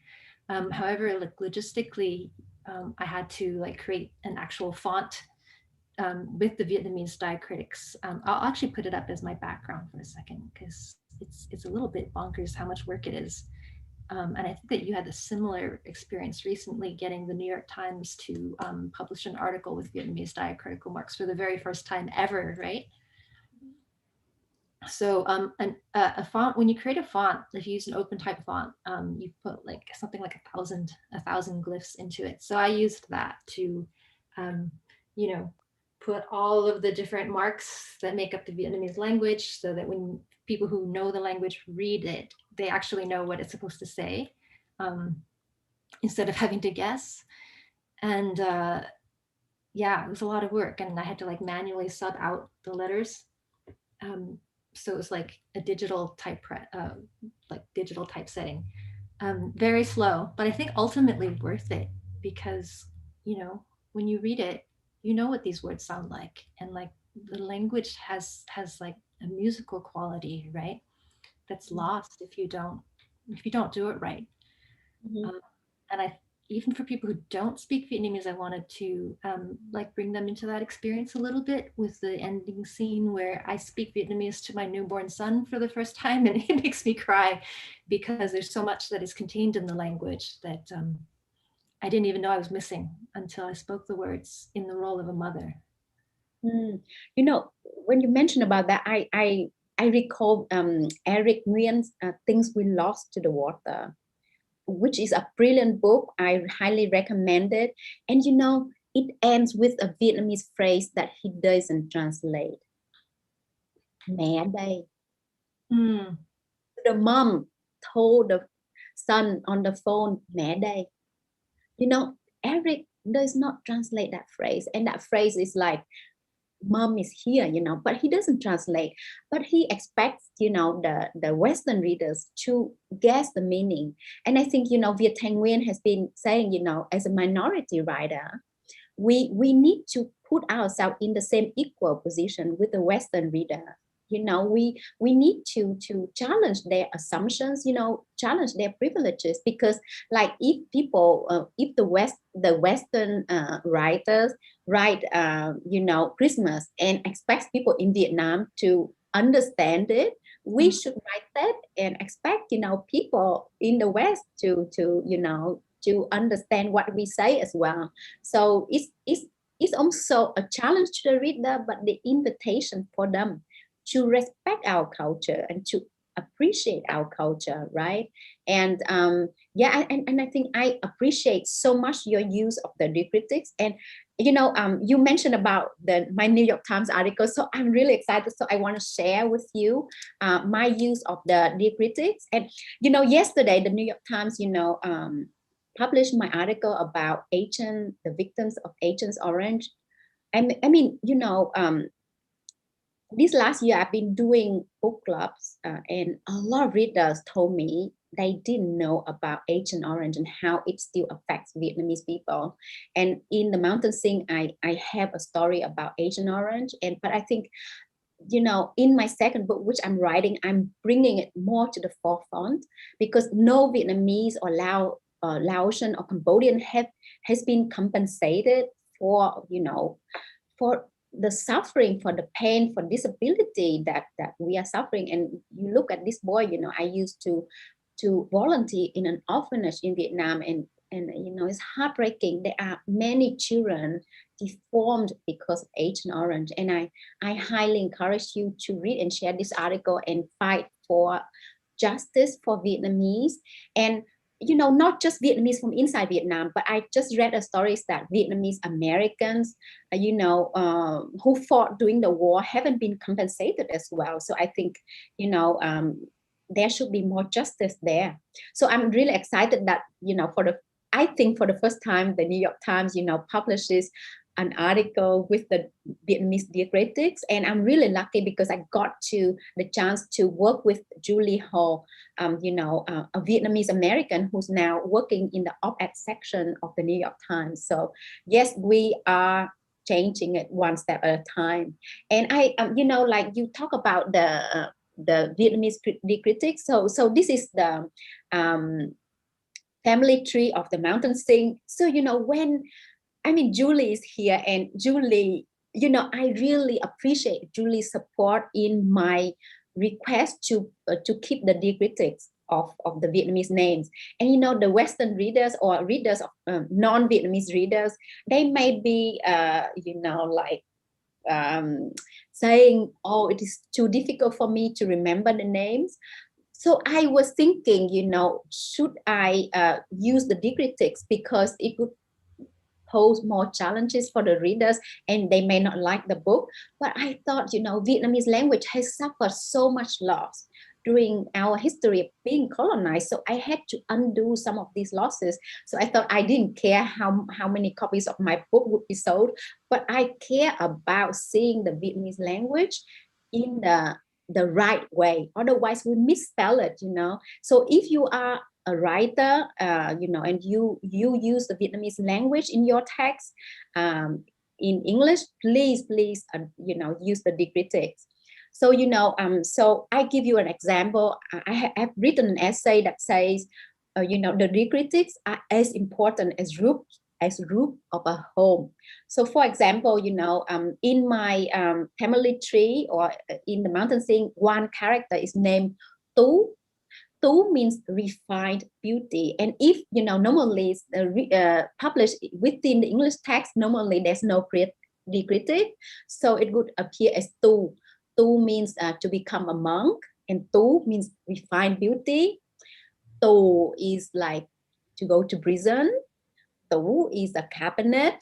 However, like logistically, I had to like create an actual font with the Vietnamese diacritics. I'll actually put it up as my background for a second, because it's a little bit bonkers how much work it is. And I think that you had a similar experience recently, getting the New York Times to publish an article with Vietnamese diacritical marks for the very first time ever, right? So a font, when you create a font, if you use an open type font, you put like something like a thousand glyphs into it. So I used that to, put all of the different marks that make up the Vietnamese language, so that when people who know the language read it, they actually know what it's supposed to say, instead of having to guess. And yeah, it was a lot of work, and I had to like manually sub out the letters. So it was like a digital digital typesetting, very slow, but I think ultimately worth it, because when you read it, you know what these words sound like, and like the language has like a musical quality, right? That's lost if you don't if you don't do it right. Mhm. And even for people who don't speak Vietnamese, I wanted to like bring them into that experience a little bit with the ending scene where I speak Vietnamese to my newborn son for the first time, and it makes me cry because there's so much that is contained in the language that I didn't even know I was missing until I spoke the words in the role of a mother. You know, when you mentioned about that, I recall Eric Nguyen's "Things We Lost to the Water," which is a brilliant book. I highly recommend it. And you know, it ends with a Vietnamese phrase that he doesn't translate. Mẹ đây. Mm. The mom told the son on the phone, Mẹ đây. You know, Eric does not translate that phrase. And that phrase is like, mom is here, you know, but he doesn't translate. But he expects, you know, the Western readers to guess the meaning. And I think, you know, Viet Thanh Nguyen has been saying, you know, as a minority writer, we need to put ourselves in the same equal position with the Western reader. You know, we need to challenge their assumptions, you know, challenge their privileges, because like if people if the Western writers write you know, Christmas and expects people in Vietnam to understand it, we should write that and expect, you know, people in the West to you know, to understand what we say as well. So it's also a challenge to the reader, but the invitation for them to respect our culture and to appreciate our culture, right? And yeah, and I think I appreciate so much your use of the diacritics. And you know, you mentioned about my New York Times article, so I'm really excited. So I want to share with you my use of the diacritics. And you know, yesterday the New York Times, you know, published my article about the victims of Agent Orange. I mean, you know, this last year I've been doing book clubs, and a lot of readers told me they didn't know about Agent Orange and how it still affects Vietnamese people. And in the Mountain Sing, I have a story about Agent Orange, but I think, you know, in my second book, which I'm writing, I'm bringing it more to the forefront, because no Vietnamese or Laotian or Cambodian has been compensated for, you know, for the suffering, for the pain, for disability that we are suffering. And you look at this boy, you know, I used to volunteer in an orphanage in Vietnam, and you know, it's heartbreaking. There are many children deformed because of Agent Orange, and I highly encourage you to read and share this article and fight for justice for Vietnamese. And you know, not just Vietnamese from inside Vietnam, but I just read a stories that Vietnamese Americans, you know, who fought during the war haven't been compensated as well. So I think, you know, there should be more justice there. So I'm really excited that, you know, I think for the first time, the New York Times, you know, publishes an article with the Vietnamese diacritics, and I'm really lucky because I got the chance to work with Julie Ho, you know, a Vietnamese American who's now working in the op-ed section of the New York Times. So yes, we are changing it one step at a time. And I, you know, like you talk about the Vietnamese diacritics. So this is the family tree of the Mountain Sing. So you know, when I mean, Julie is here, and Julie, you know, I really appreciate Julie's support in my request to keep the diacritics of the Vietnamese names. And you know, the Western readers or readers of non-Vietnamese readers, they may be, you know, like saying, "Oh, it is too difficult for me to remember the names." So I was thinking, you know, should I use the diacritics, because it would pose more challenges for the readers and they may not like the book. But I thought, you know, Vietnamese language has suffered so much loss during our history of being colonized. So I had to undo some of these losses. So I thought I didn't care how many copies of my book would be sold, but I care about seeing the Vietnamese language in the right way. Otherwise we misspell it, you know. So if you are a writer, you know, and you use the Vietnamese language in your text in English, please, you know, use the diacritics. So, so I give you an example. I have written an essay that says, the diacritics are as important as roof of a home. So, for example, in my family tree or in the mountain scene, one character is named Tu. Tu means refined beauty. And if, normally published within the English text, normally there's no diacritic. So it would appear as Tu. Tu means to become a monk, and Tu means refined beauty. Tu is like to go to prison. Tu is a cabinet.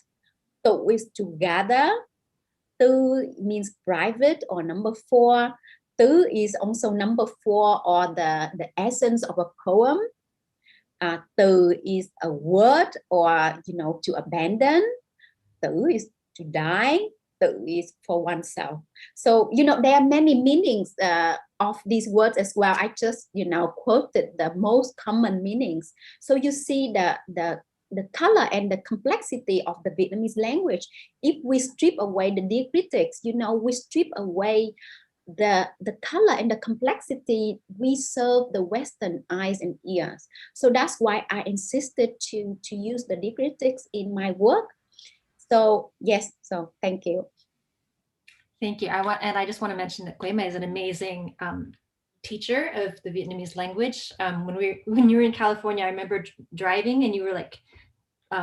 Tu is to gather. Tu means private or number 4. Tu is also number 4 or the essence of a poem. Tu is a word or, to abandon. Tu is to die. Tu is for oneself. So, there are many meanings of these words as well. I just, quoted the most common meanings. So you see the color and the complexity of the Vietnamese language. If we strip away the diacritics, we strip away the color and the complexity, we serve the Western eyes and ears. So that's why I insisted to use the diacritics in my work. So yes, so thank you. Thank you. I just want to mention that Quema is an amazing teacher of the Vietnamese language. When you were in California, I remember driving and you were like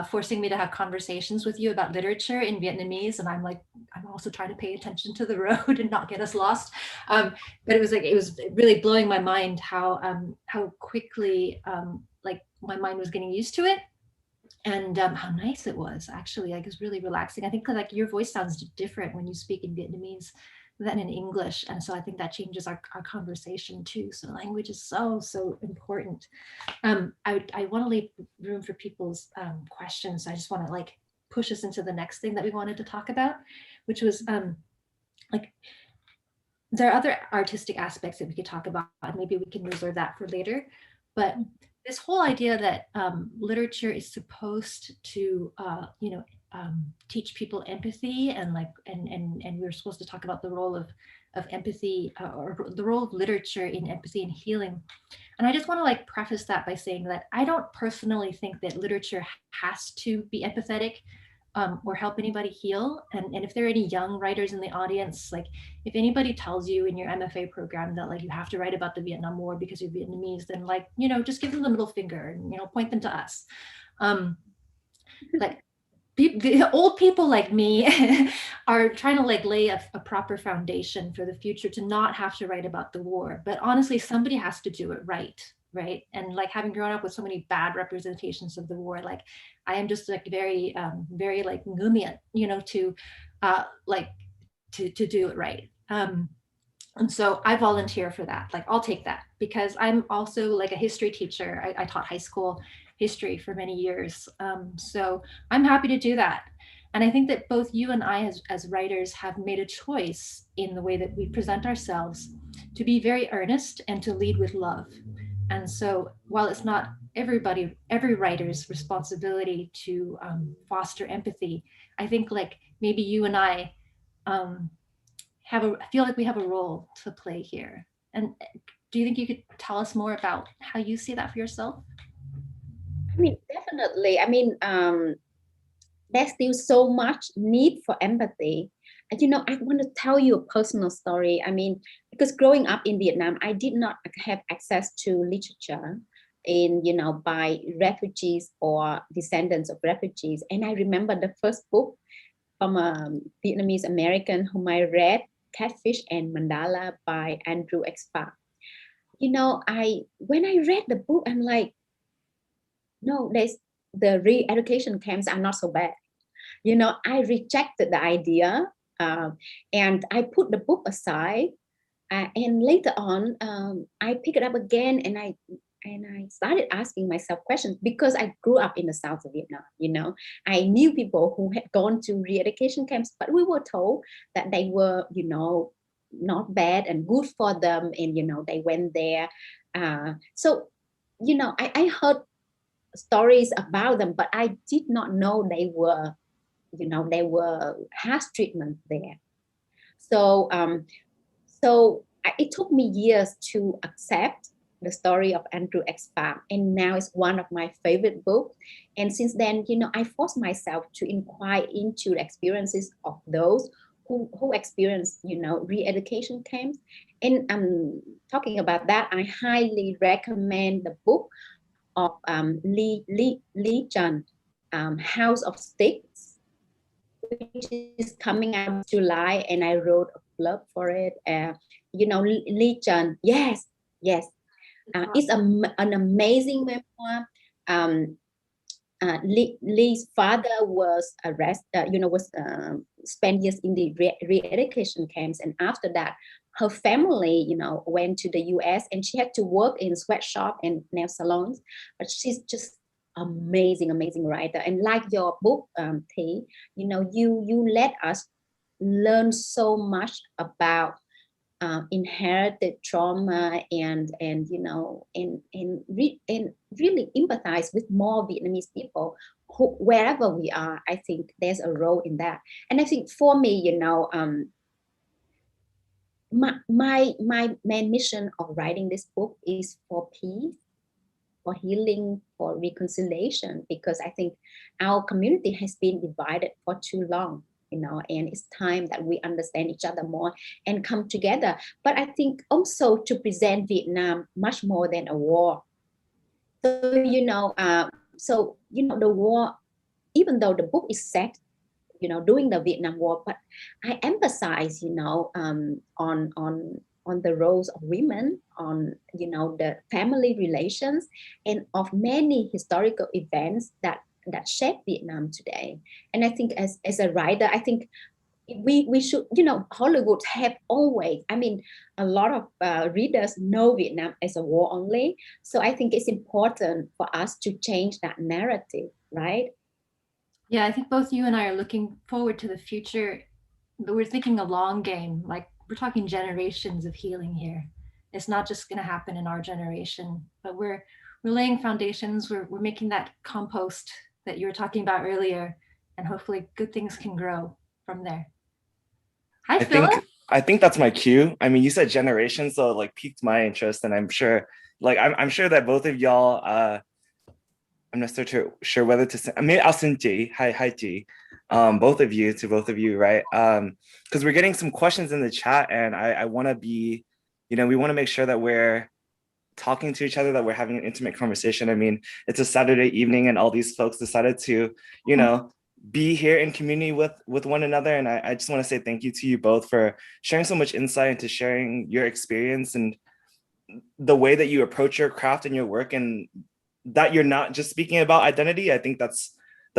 forcing me to have conversations with you about literature in Vietnamese, and I'm also trying to pay attention to the road and not get us lost. But it was really blowing my mind how quickly like my mind was getting used to it, and how nice it was actually. Like, it was really relaxing. I think like your voice sounds different when you speak in Vietnamese than in English, and so I think that changes our conversation too. So language is so important. I want to leave room for people's questions. I just want to like push us into the next thing that we wanted to talk about, which was like, there are other artistic aspects that we could talk about. Maybe we can reserve that for later, but this whole idea that literature is supposed to teach people empathy, and we're supposed to talk about the role of empathy, or the role of literature in empathy and healing. And I just want to like preface that by saying that I don't personally think that literature has to be empathetic or help anybody heal. And if there are any young writers in the audience, like if anybody tells you in your MFA program that like you have to write about the Vietnam War because you're Vietnamese, then like, just give them the middle finger and, point them to us. Like the old people like me are trying to like lay a proper foundation for the future to not have to write about the war. But honestly, somebody has to do it right. And like, having grown up with so many bad representations of the war, like I am just like very like ngumiat, to do it right. And so I volunteer for that. Like, I'll take that, because I'm also like a history teacher. I taught high school history for many years. So I'm happy to do that. And I think that both you and I as writers have made a choice in the way that we present ourselves to be very earnest and to lead with love. And so while it's not every writer's responsibility to foster empathy, I think like maybe you and I feel like we have a role to play here. And do you think you could tell us more about how you see that for yourself? I mean, definitely. I mean, there's still so much need for empathy. And, I want to tell you a personal story. I mean, because growing up in Vietnam, I did not have access to literature by refugees or descendants of refugees. And I remember the first book from a Vietnamese American whom I read, Catfish and Mandala by Andrew X. Park. When I read the book, I'm like, no, the re-education camps are not so bad. I rejected the idea, and I put the book aside. And later on, I picked it up again, and I started asking myself questions, because I grew up in the south of Vietnam. I knew people who had gone to re-education camps, but we were told that they were, not bad and good for them, and they went there. So I heard stories about them, but I did not know they were harsh treatment there. So So it took me years to accept the story of Andrew X. Pham, and now it's one of my favorite books. And since then, I forced myself to inquire into the experiences of those who experienced, re-education camps. And talking about that, I highly recommend the book of Lee Chun, House of Sticks, which is coming out in July, and I wrote a blurb for it. Lee Chun, yes, it's an amazing memoir. Lee's father was arrested, spent years in the re-education camps, and after that, her family, went to the U.S. and she had to work in sweatshop and nail salons. But she's just amazing writer. And like your book, T, you let us learn so much about inherited trauma and really empathize with more Vietnamese people wherever we are. I think there's a role in that. And I think for me, my main mission of writing this book is for peace, for healing, for reconciliation, because I think our community has been divided for too long, and it's time that we understand each other more and come together. But I think also to present Vietnam much more than a war. So, the war, even though the book is set, during the Vietnam War, but I emphasize, on the roles of women, on the family relations, and of many historical events that shape Vietnam today. And I think as a writer, I think we should, Hollywood have always, a lot of readers know Vietnam as a war only. So I think it's important for us to change that narrative, right? Yeah, I think both you and I are looking forward to the future. We're thinking a long game, like we're talking generations of healing here. It's not just going to happen in our generation, but we're laying foundations. We're making that compost that you were talking about earlier, and hopefully good things can grow from there. Hi, Philip. I think that's my cue. You said generation, so it like piqued my interest, and I'm sure that both of y'all, I'm not so sure whether to say. I'll send Ji. Hi, Ji. Both of you, right? Because we're getting some questions in the chat, and I want to be, we want to make sure that we're talking to each other, that we're having an intimate conversation. It's a Saturday evening, and all these folks decided to, be here in community with one another, and I just want to say thank you to you both for sharing so much insight into sharing your experience and the way that you approach your craft and your work, and that you're not just speaking about identity. I think that's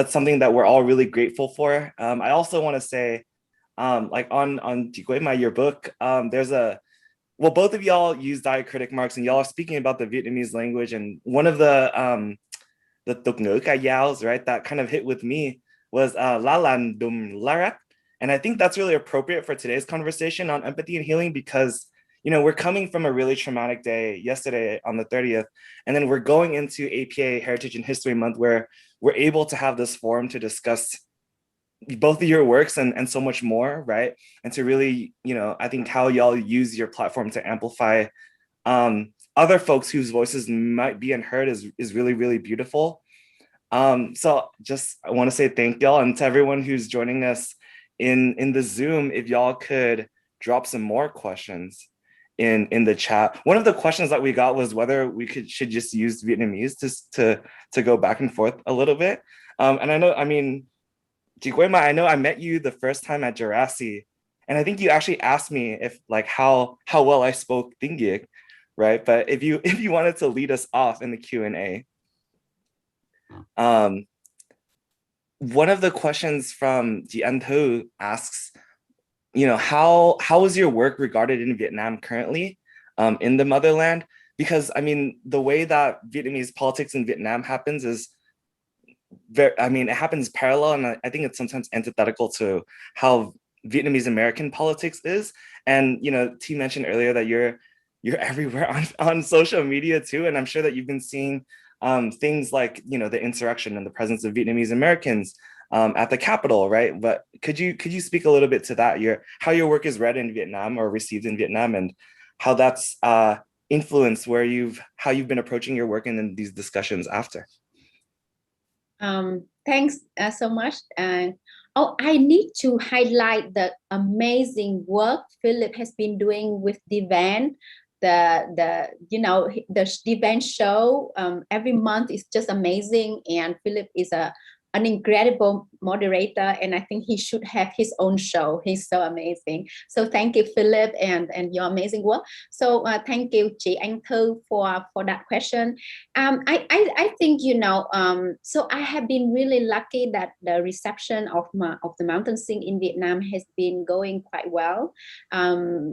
something that we're all really grateful for. I also want to say, like on Tiguema, your book, both of y'all use diacritic marks, and y'all are speaking about the Vietnamese language, and one of the tục ngữ ca dao, right, that kind of hit with me was la lan dum larat. And I think that's really appropriate for today's conversation on empathy and healing, because we're coming from a really traumatic day yesterday on the 30th, and then we're going into APA Heritage and History Month, where we're able to have this forum to discuss both of your works and so much more, right? And to really, I think how y'all use your platform to amplify other folks whose voices might be unheard is really, really beautiful. So just, I want to say thank y'all, and to everyone who's joining us in the Zoom, if y'all could drop some more questions in the chat. One of the questions that we got was whether we should just use Vietnamese to go back and forth a little bit. And I know, Jiguema, I know I met you the first time at Jurassic, and I think you actually asked me if like how well I spoke Dingic, right? But if you wanted to lead us off in the Q&A. One of the questions from Ji An Thu asks, how is your work regarded in Vietnam currently, in the motherland? Because the way that Vietnamese politics in Vietnam happens is it happens parallel, and I think it's sometimes antithetical to how Vietnamese American politics is. And T mentioned earlier that you're everywhere on social media too, and I'm sure that you've been seeing things like the insurrection and the presence of Vietnamese Americans, at the Capitol, right? But could you speak a little bit to that? How your work is read in Vietnam or received in Vietnam, and how that's influenced how you've been approaching your work and then these discussions after. Thanks so much. I need to highlight the amazing work Philip has been doing with Divan. The Divan show every month is just amazing, and Philip is an incredible moderator, and I think he should have his own show. He's so amazing. So thank you, Philip, and your amazing work. So thank you, Chị Anh Thư, for that question. I think, so I have been really lucky that the reception of the Mountain Sing in Vietnam has been going quite well.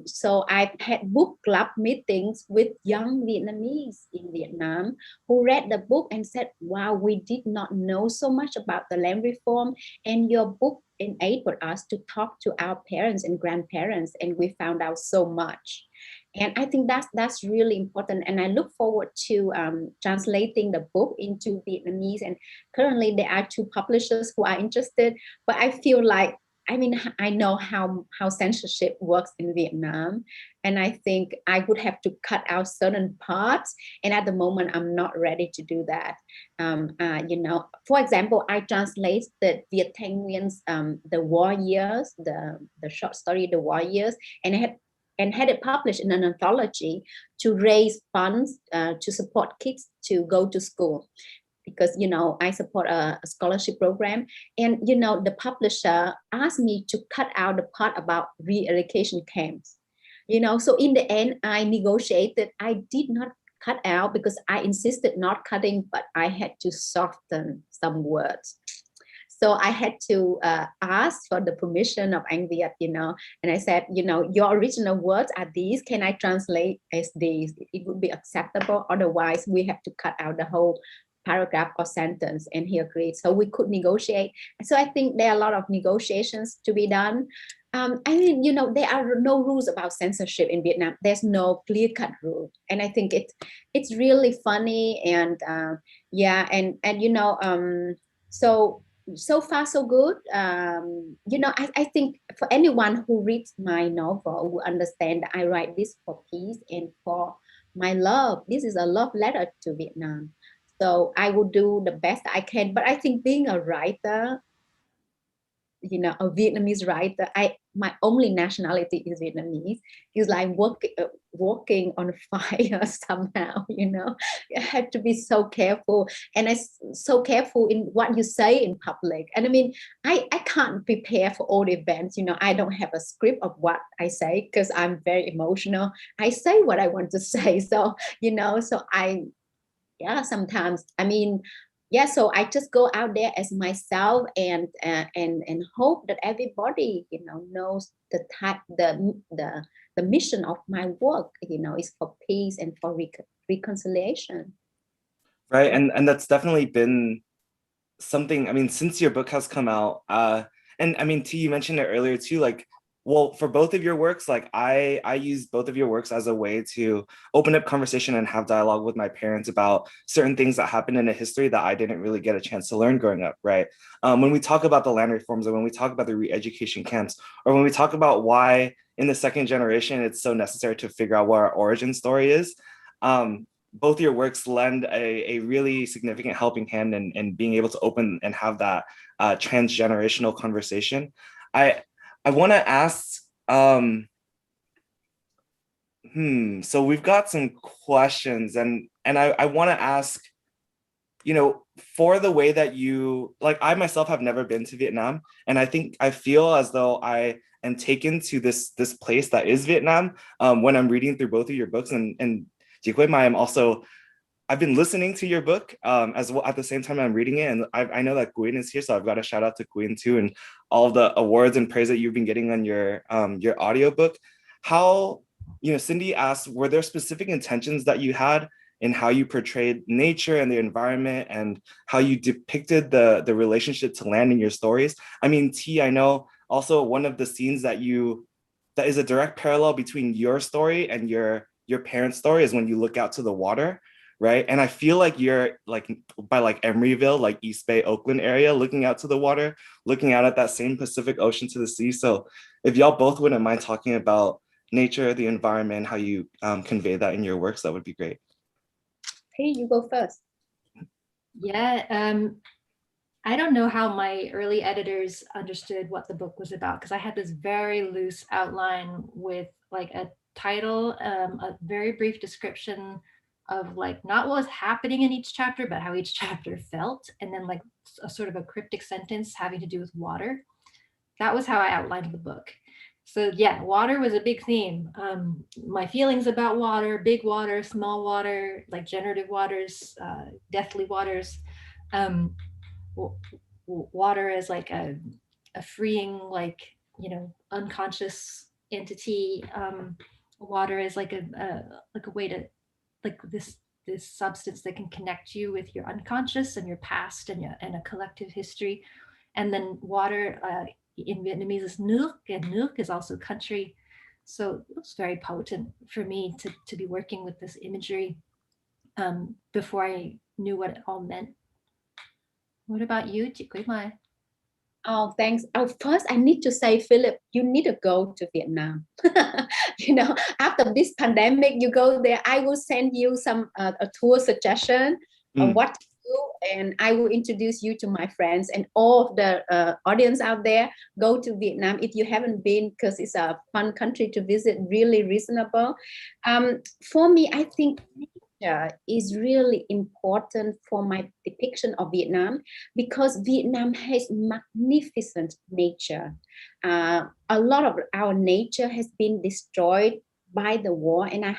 So I've had book club meetings with young Vietnamese in Vietnam who read the book and said, wow, we did not know so much about the land reform, and your book enabled us to talk to our parents and grandparents, and we found out so much. And I think that's really important, and I look forward to translating the book into Vietnamese. And currently there are 2 publishers who are interested, but I feel like, I know how censorship works in Vietnam, and I think I would have to cut out certain parts, and at the moment I'm not ready to do that. For example, I translated Viet Thanh Nguyen's The War Years, the short story The War Years, and had it published in an anthology to raise funds to support kids to go to school. Because, I support a scholarship program, and, the publisher asked me to cut out the part about re-education camps. So in the end, I negotiated. I did not cut out because I insisted not cutting, but I had to soften some words. So I had to ask for the permission of Anh Viet, and I said, your original words are these. Can I translate as these? It would be acceptable. Otherwise, we have to cut out the whole paragraph or sentence, and he agreed. So we could negotiate. So I think there are a lot of negotiations to be done. There are no rules about censorship in Vietnam. There's no clear-cut rule, and I think it's really funny. And so far so good. I think for anyone who reads my novel will understand that I write this for peace and for my love. This is a love letter to Vietnam. So I will do the best I can. But I think being a writer, a Vietnamese writer, my only nationality is Vietnamese. It's like walking on fire somehow. You have to be so careful, and so careful in what you say in public. And I can't prepare for all the events. I don't have a script of what I say because I'm very emotional. I say what I want to say. So sometimes so I just go out there as myself and hope that everybody knows the mission of my work is for peace and for reconciliation. Right, and that's definitely been something. Since your book has come out, and T, you mentioned it earlier too, like, well, for both of your works, like I use both of your works as a way to open up conversation and have dialogue with my parents about certain things that happened in a history that I didn't really get a chance to learn growing up, right? When we talk about the land reforms, or when we talk about the re-education camps, or when we talk about why in the second generation it's so necessary to figure out what our origin story is, both your works lend a really significant helping hand in being able to open and have that transgenerational conversation. I want to ask, so we've got some questions, and I want to ask, for the way that you, like, I myself have never been to Vietnam, and I feel as though I am taken to this place that is Vietnam when I'm reading through both of your books. And Chị Quế Mai, I've been listening to your book as well at the same time I'm reading it, and I know that Nguyen is here, so I've got to shout out to Nguyen too, and all of the awards and praise that you've been getting on your audiobook. How, Cindy asked, were there specific intentions that you had in how you portrayed nature and the environment, and how you depicted the relationship to land in your stories? T, I know also one of the scenes that is a direct parallel between your story and your parents' story is when you look out to the water, right? And I feel like you're like by like Emeryville, like East Bay, Oakland area, looking out to the water, looking out at that same Pacific Ocean to the sea. So if y'all both wouldn't mind talking about nature, the environment, how you convey that in your works, that would be great. Hey, you go first. Yeah, I don't know how my early editors understood what the book was about, because I had this very loose outline with like a title, a very brief description of like not what was happening in each chapter, but how each chapter felt, and then like a sort of a cryptic sentence having to do with water. That was how I outlined the book. So yeah, water was a big theme. My feelings about water, big water, small water, like generative waters, deathly waters. Um, Water as like a freeing, like, you know, unconscious entity. Water is like a way to, like this substance that can connect you with your unconscious and your past and a collective history. And then water in Vietnamese is nước, and nước is also country. So it was very potent for me to be working with this imagery before I knew what it all meant. What about you, chị Quế Mai? Oh, thanks. Oh, first, I need to say, Philip, you need to go to Vietnam. You know, after this pandemic, you go there. I will send you some a tour suggestion of what to do, and I will introduce you to my friends and all of the audience out there. Go to Vietnam if you haven't been, because it's a fun country to visit. Really reasonable. For me, I think is really important for my depiction of Vietnam, because Vietnam has magnificent nature. A lot of our nature has been destroyed by the war, and I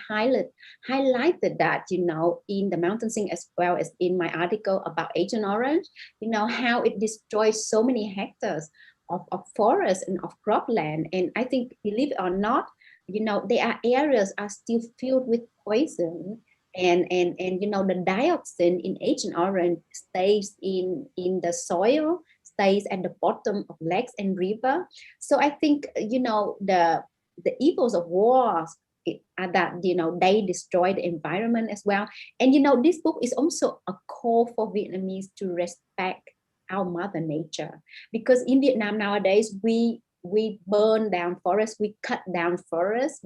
highlighted that, you know, in the Mountain Sing as well as in my article about Agent Orange, you know, how it destroys so many hectares of forest and of cropland. And I think, believe it or not, you know, there are areas are still filled with poison, and you know, the dioxin in Agent Orange stays in the soil, stays at the bottom of lakes and river. So I think, you know, the evils of wars are that, you know, they destroy the environment as well. And you know, this book is also a call for Vietnamese to respect our mother nature, because in Vietnam nowadays we burn down forests, we cut down forests,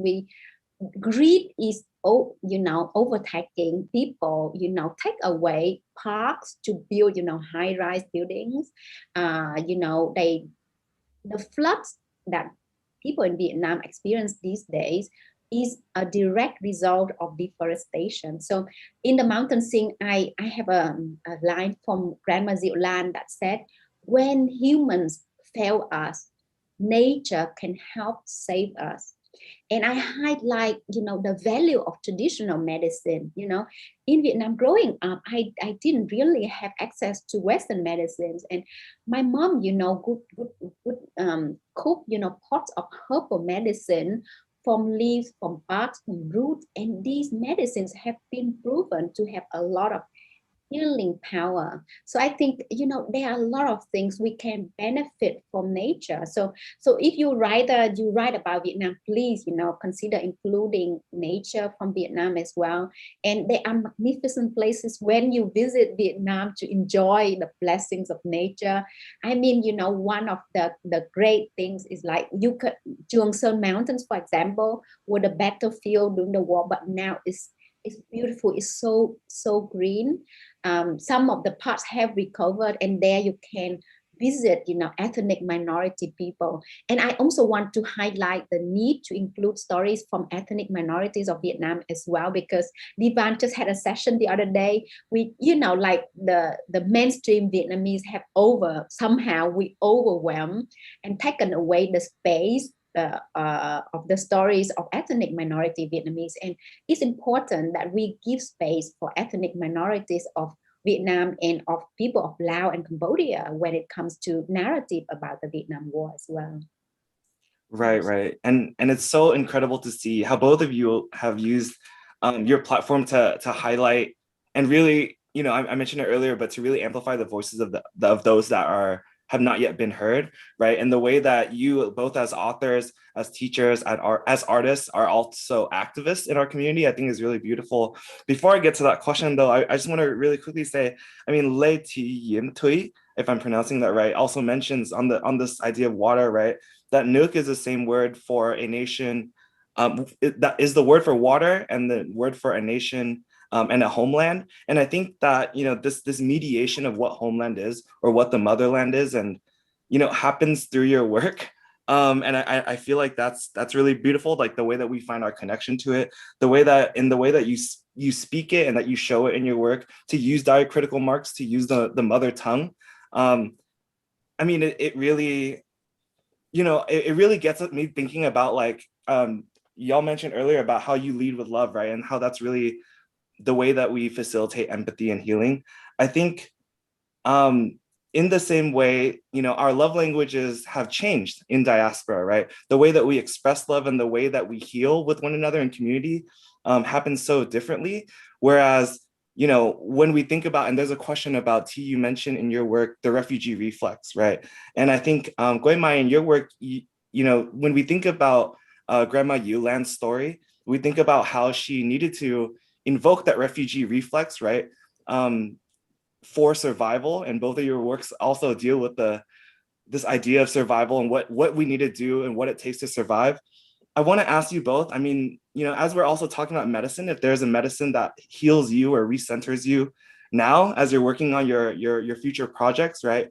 greed is, you know, overtaking people, you know, take away parks to build, you know, high-rise buildings. You know, the floods that people in Vietnam experience these days is a direct result of deforestation. So in the Mountain Sing, I have a line from Grandma Diệu Lan that said, when humans fail us, nature can help save us. And I highlight, you know, the value of traditional medicine. You know, in Vietnam growing up, I didn't really have access to Western medicines, and my mom, you know, would cook, you know, pots of herbal medicine from leaves, from barks, from roots, and these medicines have been proven to have a lot of healing power. So I think, you know, there are a lot of things we can benefit from nature. So if you write about Vietnam, please, you know, consider including nature from Vietnam as well. And there are magnificent places when you visit Vietnam to enjoy the blessings of nature. I mean, you know, one of the great things is like you could Trường Sơn Mountains, for example, were the battlefield during the war, but now it's beautiful. It's so green. Some of the parts have recovered, and there you can visit, you know, ethnic minority people. And I also want to highlight the need to include stories from ethnic minorities of Vietnam as well, because Divan just had a session the other day. We, you know, like the mainstream Vietnamese have somehow we overwhelmed and taken away the space of the stories of ethnic minority Vietnamese. And it's important that we give space for ethnic minorities of Vietnam and of people of Laos and Cambodia when it comes to narrative about the Vietnam War as well. Right. And it's so incredible to see how both of you have used your platform to highlight and really, you know, I mentioned it earlier, but to really amplify the voices of those that are have not yet been heard, right? And the way that you both as authors, as teachers, as artists are also activists in our community, I think is really beautiful. Before I get to that question though, I just want to really quickly say, I mean, Lei Ti Yin Tui, if I'm pronouncing that right, also mentions on this idea of water, right? That Nuuk is the same word for a nation, that is the word for water and the word for a nation, and a homeland. And I think that, you know, this mediation of what homeland is or what the motherland is, and, you know, happens through your work. And I feel like that's really beautiful, like the way that we find our connection to it, the way that you speak it and that you show it in your work, to use diacritical marks, to use the mother tongue. I mean, it really, you know, it really gets me thinking about, like, y'all mentioned earlier about how you lead with love, right? And how that's really the way that we facilitate empathy and healing. I think in the same way, you know, our love languages have changed in diaspora, right? The way that we express love and the way that we heal with one another in community happens so differently. Whereas, you know, when we think about, and there's a question about, T, you mentioned in your work, the refugee reflex, right? And I think, Gui Mai, in your work, you know, when we think about Grandma Yulan's story, we think about how she needed to invoke that refugee reflex, right? For survival, and both of your works also deal with this idea of survival and what we need to do and what it takes to survive. I want to ask you both, I mean, you know, as we're also talking about medicine, if there's a medicine that heals you or recenters you now as you're working on your future projects, right?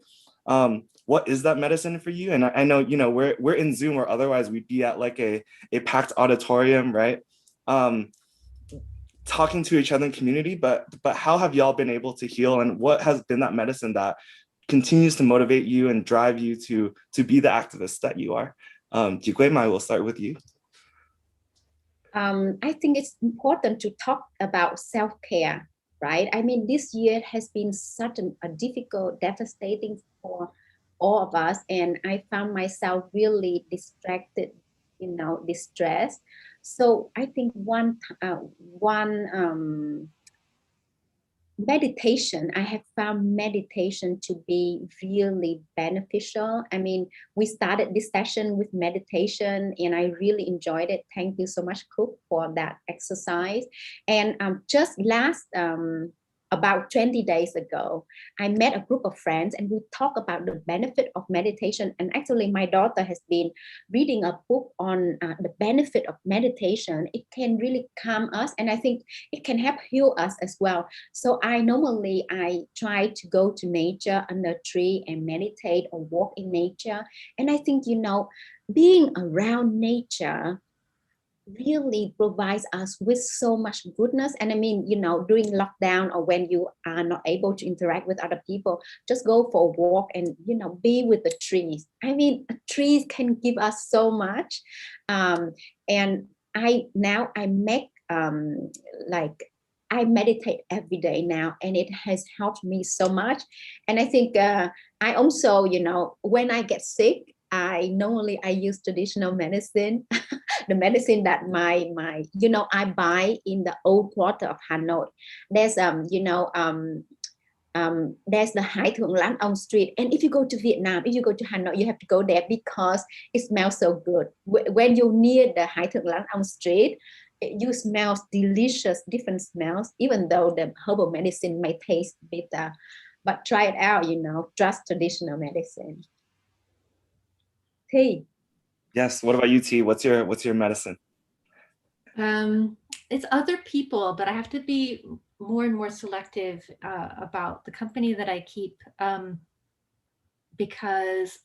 What is that medicine for you? And I know, you know, we're in Zoom, or otherwise we'd be at like a packed auditorium, right? Talking to each other in community, but how have y'all been able to heal, and what has been that medicine that continues to motivate you and drive you to be the activist that you are? Jigui Mai, we'll start with you. I think it's important to talk about self-care, right? I mean, this year has been such a difficult, devastating for all of us, and I found myself really distracted, you know, distressed. So I think one meditation, I have found meditation to be really beneficial. I mean, we started this session with meditation and I really enjoyed it. Thank you so much, Cook, for that exercise. And just last about 20 days ago, I met a group of friends and we talked about the benefit of meditation. And actually, my daughter has been reading a book on the benefit of meditation. It can really calm us, and I think it can help heal us as well. So I try to go to nature under a tree and meditate or walk in nature. And I think, you know, being around nature really provides us with so much goodness. And I mean, you know, during lockdown or when you are not able to interact with other people, just go for a walk and, you know, be with the trees. I mean, trees can give us so much. And I make like I meditate every day now, and it has helped me so much. And I think I also, you know, when I get sick, I use traditional medicine. The medicine that my you know, I buy in the old quarter of Hanoi. There's there's the Hai Thượng Lãng on street, and if you go to Vietnam, if you go to Hanoi, you have to go there because it smells so good. When you're near the Hai Thượng Lãng on street, you smell delicious, different smells, even though the herbal medicine may taste bitter. But try it out, you know, trust traditional medicine. Tea. Yes. What about you, T? What's your medicine? It's other people, but I have to be more and more selective about the company that I keep, because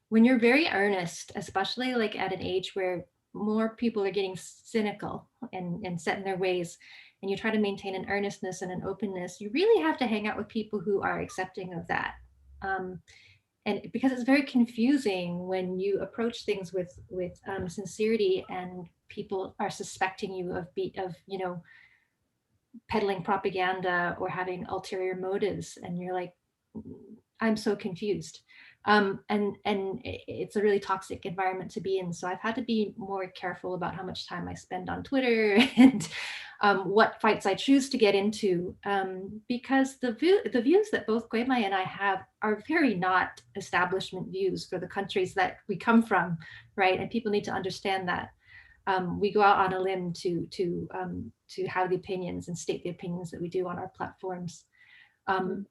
when you're very earnest, especially like at an age where more people are getting cynical and set in their ways, and you try to maintain an earnestness and an openness, you really have to hang out with people who are accepting of that. And because it's very confusing when you approach things with sincerity and people are suspecting you of you know, peddling propaganda or having ulterior motives, and you're like, I'm so confused. It's a really toxic environment to be in. So I've had to be more careful about how much time I spend on Twitter and what fights I choose to get into, because the views that both Guimai and I have are very not establishment views for the countries that we come from, right? And people need to understand that. We go out on a limb to have the opinions and state the opinions that we do on our platforms. And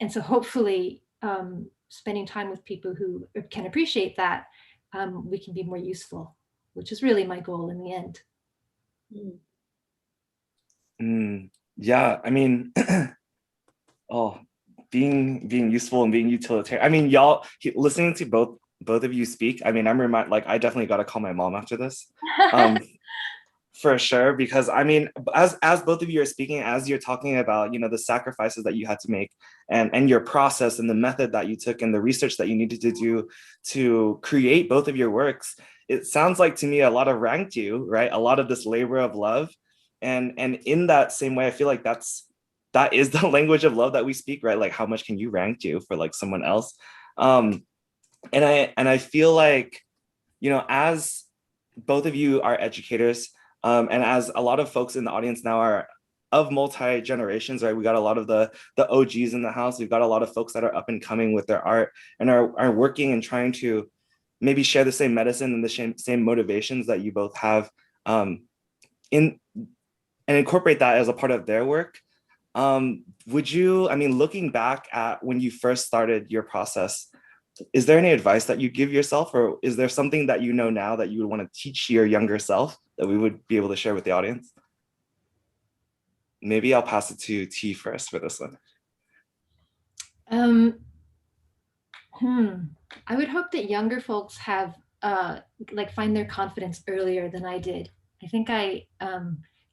so hopefully spending time with people who can appreciate that, we can be more useful, which is really my goal in the end. Yeah, I mean, oh, being useful and being utilitarian. I mean, y'all listening to both of you speak. I mean, I'm like, I definitely got to call my mom after this, for sure. Because I mean, as both of you are speaking, as you're talking about, you know, the sacrifices that you had to make, and your process and the method that you took and the research that you needed to do to create both of your works, it sounds like to me a lot of ranked you, right? A lot of this labor of love, and in that same way, I feel like that is the language of love that we speak, right? Like, how much can you rank you for like someone else? And I feel like, you know, as both of you are educators, and as a lot of folks in the audience now are of multi-generations, right? We got a lot of the OGs in the house. We've got a lot of folks that are up and coming with their art and are working and trying to maybe share the same medicine and the same motivations that you both have, and incorporate that as a part of their work. Would you, I mean, looking back at when you first started your process, is there any advice that you give yourself, or is there something that you know now that you would want to teach your younger self that we would be able to share with the audience? Maybe I'll pass it to T first for this one. I would hope that younger folks have like find their confidence earlier than I did. I think I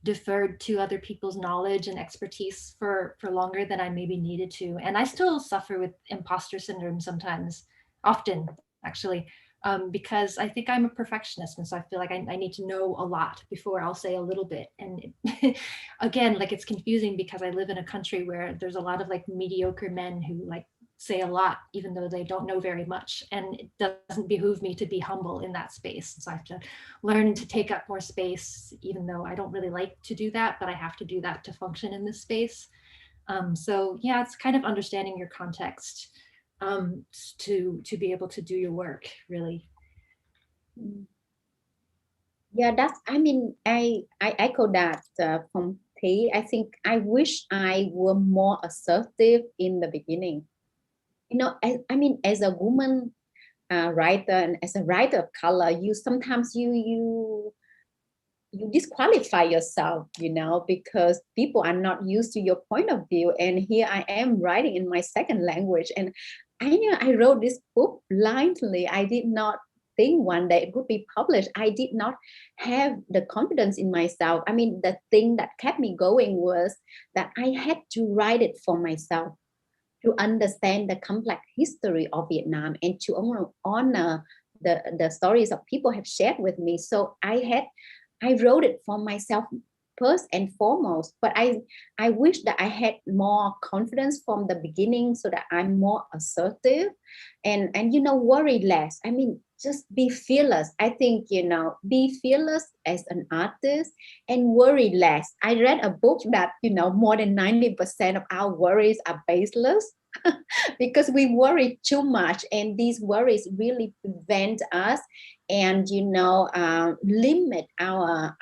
deferred to other people's knowledge and expertise for longer than I maybe needed to. And I still suffer with imposter syndrome sometimes, often actually, because I think I'm a perfectionist. And so I feel like I need to know a lot before I'll say a little bit. And again, like it's confusing because I live in a country where there's a lot of like mediocre men who like say a lot, even though they don't know very much. And it doesn't behoove me to be humble in that space. So I have to learn to take up more space, even though I don't really like to do that, but I have to do that to function in this space. So yeah, it's kind of understanding your context to be able to do your work, really. Yeah, that's, I mean, I echo that from T. I think I wish I were more assertive in the beginning. You know, I mean, as a woman writer and as a writer of color, you sometimes you disqualify yourself, you know, because people are not used to your point of view. And here I am writing in my second language, and I wrote this book blindly. I did not think one day it would be published. I did not have the confidence in myself. I mean, the thing that kept me going was that I had to write it for myself, to understand the complex history of Vietnam and to honor the stories of people have shared with me. So I wrote it for myself first and foremost, but I wish that I had more confidence from the beginning so that I'm more assertive and you know, worry less. I mean, just be fearless. I think, you know, be fearless as an artist and worry less. I read a book that, you know, more than 90% of our worries are baseless because we worry too much, and these worries really prevent us and, you know, limit our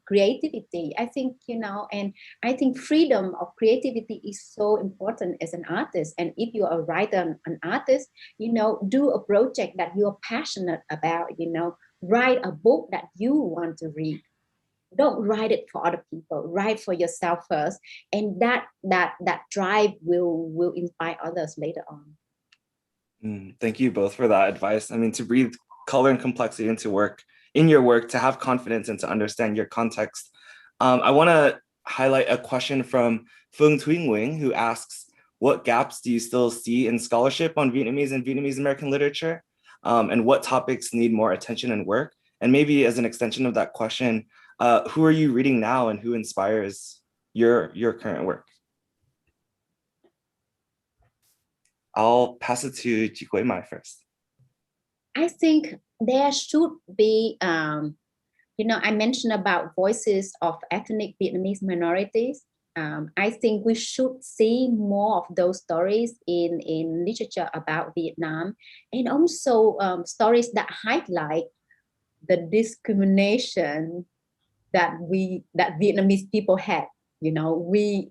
creativity. I think, you know, and I think freedom of creativity is so important as an artist. And if you are a writer, an artist, you know, do a project that you're passionate about, you know, write a book that you want to read. Don't write it for other people, write for yourself first, and that drive will inspire others later on. Thank you both for that advice. I mean, to breathe color and complexity into work, in your work, to have confidence and to understand your context. I want to highlight a question from Phung Thuy Nguyen, who asks, what gaps do you still see in scholarship on Vietnamese and Vietnamese American literature? And what topics need more attention and work? And maybe as an extension of that question, who are you reading now and who inspires your current work? I'll pass it to Ji Mai first. I think there should be, I mentioned about voices of ethnic Vietnamese minorities. I think we should see more of those stories in literature about Vietnam, and also stories that highlight the discrimination that Vietnamese people had. We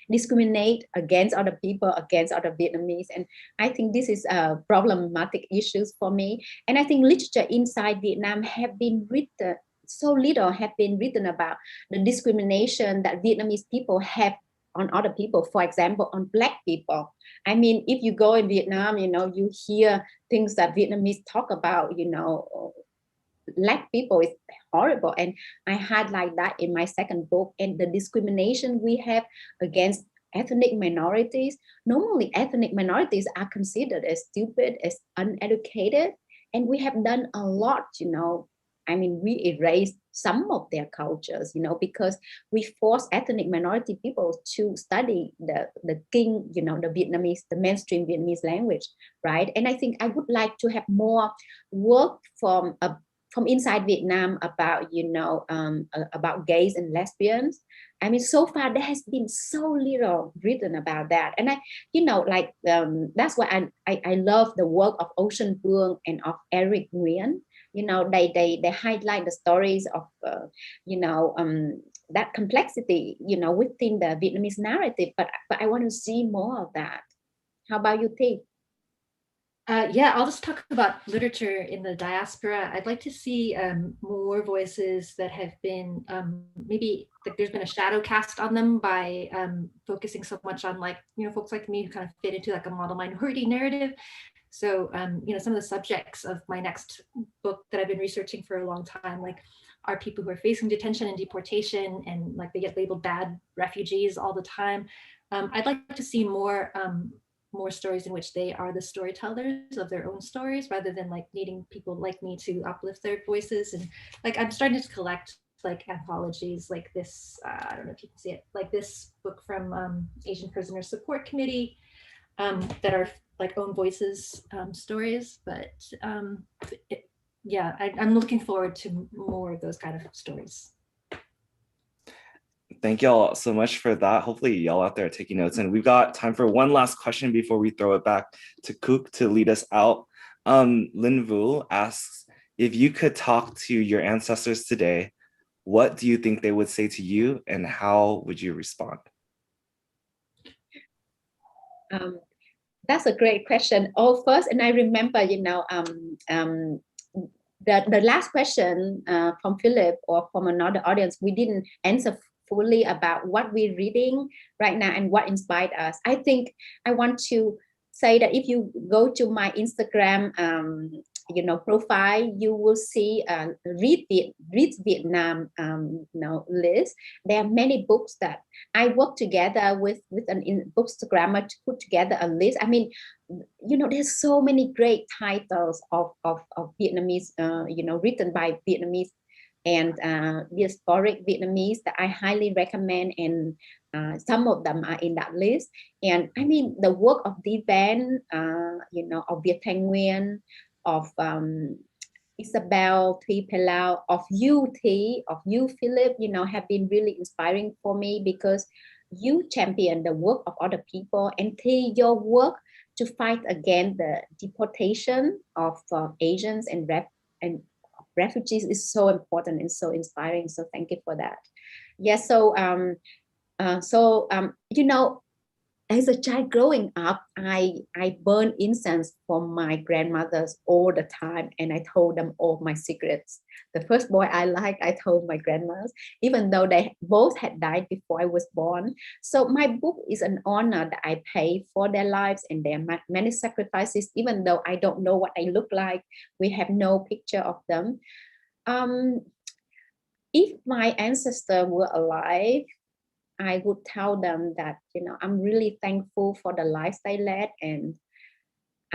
discriminate against other people, against other Vietnamese, and I think this is a problematic issues for me. And I think literature inside Vietnam have been written, so little have been written about the discrimination that Vietnamese people have on other people, for example, on Black people. I mean, if you go in Vietnam, you hear things that Vietnamese talk about, Black people is horrible, and I highlight that in my second book. And the discrimination we have against ethnic minorities. Normally ethnic minorities are considered as stupid, as uneducated, and we have done a lot. I mean, we erase some of their cultures, because we force ethnic minority people to study the Kinh, the Vietnamese, the mainstream Vietnamese language, right? And I think I would like to have more work from inside Vietnam about, about gays and lesbians. I mean, so far there has been so little written about that. And that's why I love the work of Ocean Vuong and of Eric Nguyen. They highlight the stories of, that complexity, within the Vietnamese narrative, but I want to see more of that. How about you, Thi? Yeah, I'll just talk about literature in the diaspora. I'd like to see more voices that have been maybe like there's been a shadow cast on them by focusing so much on folks like me who kind of fit into like a model minority narrative. So some of the subjects of my next book that I've been researching for a long time, are people who are facing detention and deportation, and they get labeled bad refugees all the time. I'd like to see more stories in which they are the storytellers of their own stories, rather than needing people like me to uplift their voices. And I'm starting to collect anthologies like this. I don't know if you can see it, like this book from Asian Prisoner Support Committee, that are own voices stories. But I'm looking forward to more of those kind of stories. Thank y'all so much for that. Hopefully y'all out there are taking notes, and we've got time for one last question before we throw it back to Cook to lead us out. Lin Vu asks, if you could talk to your ancestors today, what do you think they would say to you, and how would you respond? That's a great question. First, and I remember, the last question from Philip or from another audience, we didn't answer fully about what we're reading right now and what inspired us. I think I want to say that if you go to my Instagram, profile, you will see Read Vietnam, list. There are many books that I work together with an bookstagrammer to put together a list. I mean, there's so many great titles of Vietnamese, written by Vietnamese and diasporic Vietnamese that I highly recommend, and some of them are in that list. And I mean, the work of Di Van, of Viet Thanh Nguyen, of Isabel Thi Palau, of you Thi, of you Philip, have been really inspiring for me, because you champion the work of other people, and Thi, your work to fight against the deportation of Asians and refugees is so important and so inspiring. So thank you for that. Yes. As a child growing up, I burned incense for my grandmothers all the time, and I told them all my secrets. The first boy I liked, I told my grandmas, even though they both had died before I was born. So my book is an honor that I pay for their lives and their many sacrifices, even though I don't know what they look like. We have no picture of them. If my ancestors were alive, I would tell them that, I'm really thankful for the lives they led, and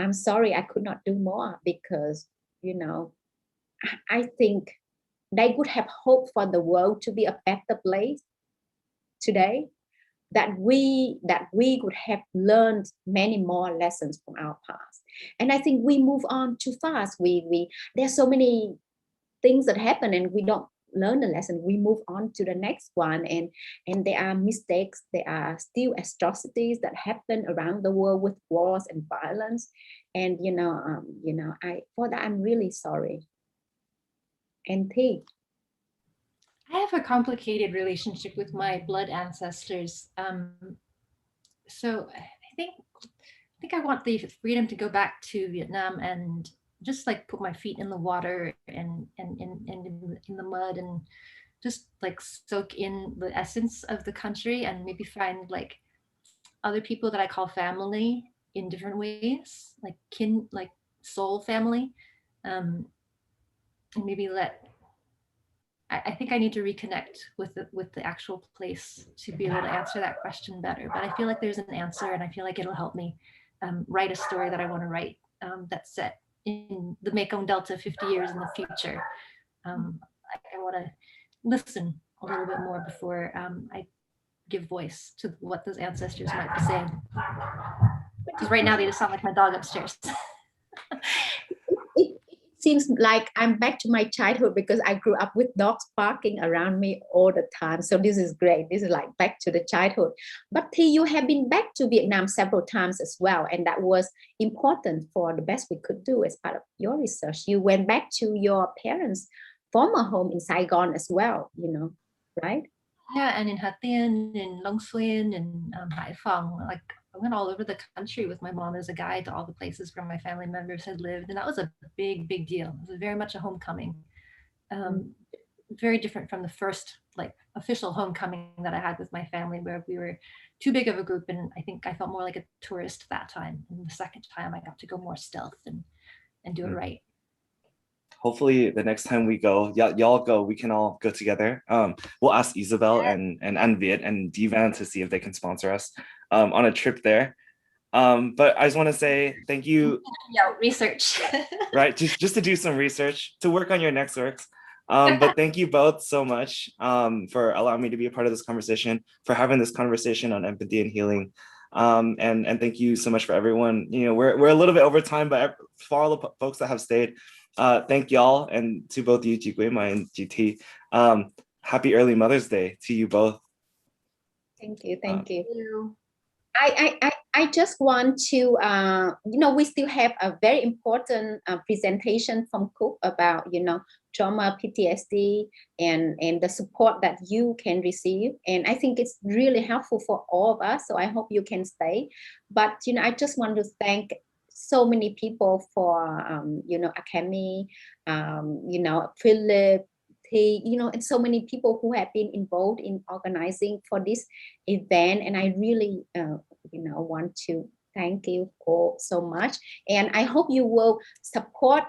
I'm sorry I could not do more, because, I think they would have hoped for the world to be a better place today. that we would have learned many more lessons from our past. And I think we move on too fast. There's so many things that happen and we don't learn the lesson. We move on to the next one, and there are mistakes, there are still atrocities that happen around the world with wars and violence. And for that I'm really sorry. And Thi. I have a complicated relationship with my blood ancestors. So I think I want the freedom to go back to Vietnam and just like put my feet in the water and in the mud and just like soak in the essence of the country, and maybe find like other people that I call family in different ways, like kin, like soul family. And maybe I think I need to reconnect with the actual place to be able to answer that question better. But I feel like there's an answer, and I feel like it'll help me write a story that I want to write, that's set in the Mekong Delta 50 years in the future. I want to listen a little bit more before I give voice to what those ancestors might be saying. Because right now they just sound like my dog upstairs. It seems like I'm back to my childhood because I grew up with dogs barking around me all the time. So this is great. This is like back to the childhood. But Thi, you have been back to Vietnam several times as well. And that was important for the best we could do as part of your research. You went back to your parents' former home in Saigon as well, right? Yeah, and in Ha Tien, in Long Xuyen, and Hai Phong, like I went all over the country with my mom as a guide to all the places where my family members had lived, and that was a big deal. It was very much a homecoming, very different from the first like official homecoming that I had with my family, where we were too big of a group, and I think I felt more like a tourist that time. And the second time, I got to go more stealth and do it right. Hopefully the next time we go, y'all go, we can all go together. We'll ask Isabel and Viet and Divan to see if they can sponsor us on a trip there. But I just want to say thank you. Yeah, research. Right, just to do some research, to work on your next works. But thank you both so much for allowing me to be a part of this conversation, for having this conversation on empathy and healing. And thank you so much for everyone. We're a little bit over time, but for all the folks that have stayed, thank y'all, and to both you, Ji Guima and GT. Happy early Mother's Day to you both. Thank you. I just want to, we still have a very important presentation from Cook about, trauma, PTSD, and the support that you can receive. And I think it's really helpful for all of us. So I hope you can stay. But, I just want to thank so many people for, Akemi, Philip, and so many people who have been involved in organizing for this event. And I really, want to thank you all so much. And I hope you will support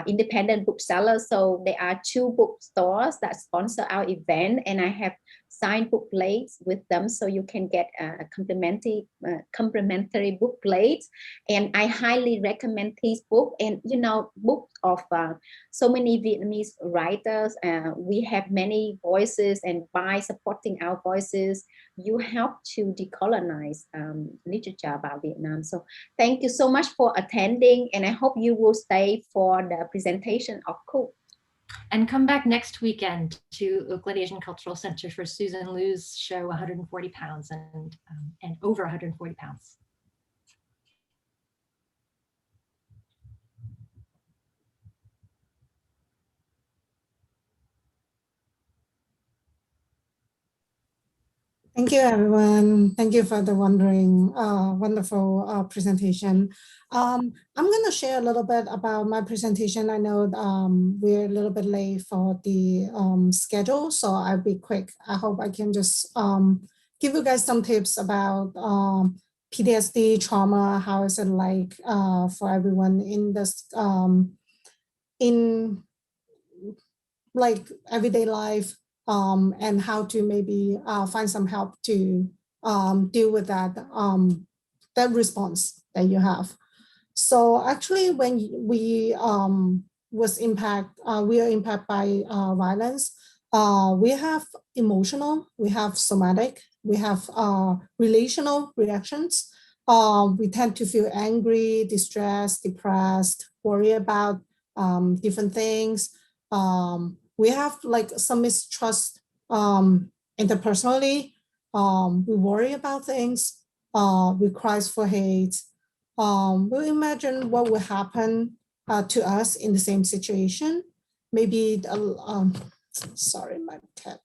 independent booksellers. So there are 2 bookstores that sponsor our event, and I have signed book plates with them, so you can get a complimentary book plates. And I highly recommend this book, and books of so many Vietnamese writers. We have many voices, and by supporting our voices, you help to decolonize literature about Vietnam. So thank you so much for attending, and I hope you will stay for the presentation of Cook. And come back next weekend to Oakland Asian Cultural Center for Susan Liu's show, 140 pounds and over 140 pounds. Thank you, everyone. Thank you for the wonderful presentation. I'm going to share a little bit about my presentation. I know we're a little bit late for the schedule, so I'll be quick. I hope I can just give you guys some tips about PTSD, trauma, how is it like for everyone in this, in like everyday life, and how to maybe find some help to deal with that response that you have. So actually, when we we are impacted by violence, we have emotional, we have somatic, We have relational reactions. We tend to feel angry, distressed, depressed, worry about different things. We have like some mistrust interpersonally. We worry about things. We cry for hate. We imagine what will happen to us in the same situation. Maybe, sorry, my cat.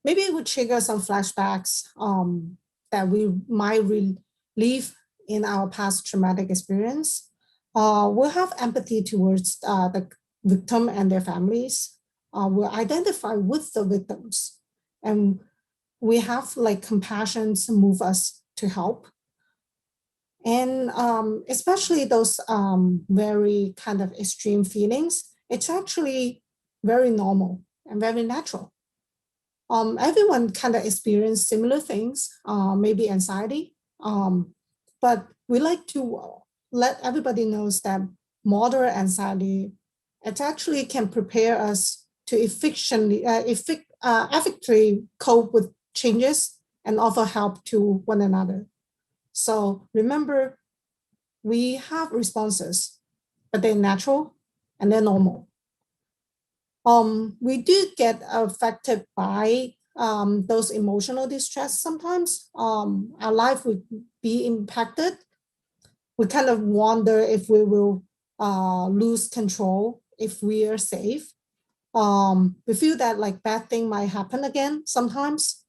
Maybe it would trigger some flashbacks that we might relive in our past traumatic experience. We'll have empathy towards the victim and their families. We'll identify with the victims, and we have like compassion to move us to help. And especially those very kind of extreme feelings, it's actually very normal and very natural. Everyone kind of experience similar things, maybe anxiety, but we like to let everybody knows that moderate anxiety, it actually can prepare us to effectively cope with changes and offer help to one another. So remember, we have responses, but they're natural and they're normal. We do get affected by those emotional distress sometimes. Our life would be impacted. We kind of wonder if we will lose control, if we are safe. We feel that like bad thing might happen again sometimes.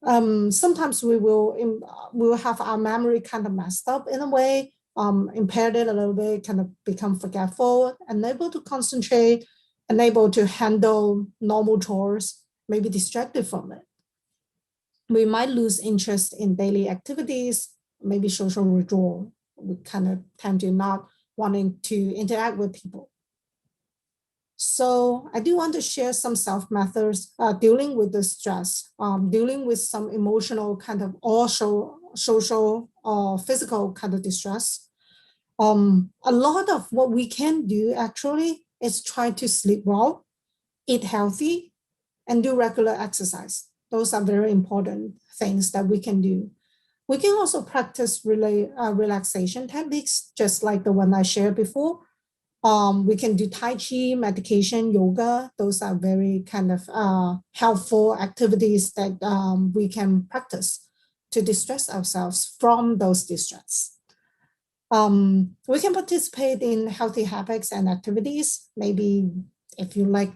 Sometimes we will have our memory kind of messed up in a way, impaired it a little bit, kind of become forgetful, unable to concentrate, unable to handle normal chores, maybe distracted from it. We might lose interest in daily activities, maybe social withdrawal. We kind of tend to not wanting to interact with people. So I do want to share some self-methods dealing with the stress, dealing with some emotional kind of also social or physical kind of distress. A lot of what we can do actually is try to sleep well, eat healthy, and do regular exercise. Those are very important things that we can do. We can also practice relaxation techniques, just like the one I shared before. We can do Tai Chi, meditation, yoga. Those are very kind of helpful activities that we can practice to distress ourselves from those distress. We can participate in healthy habits and activities. Maybe if you like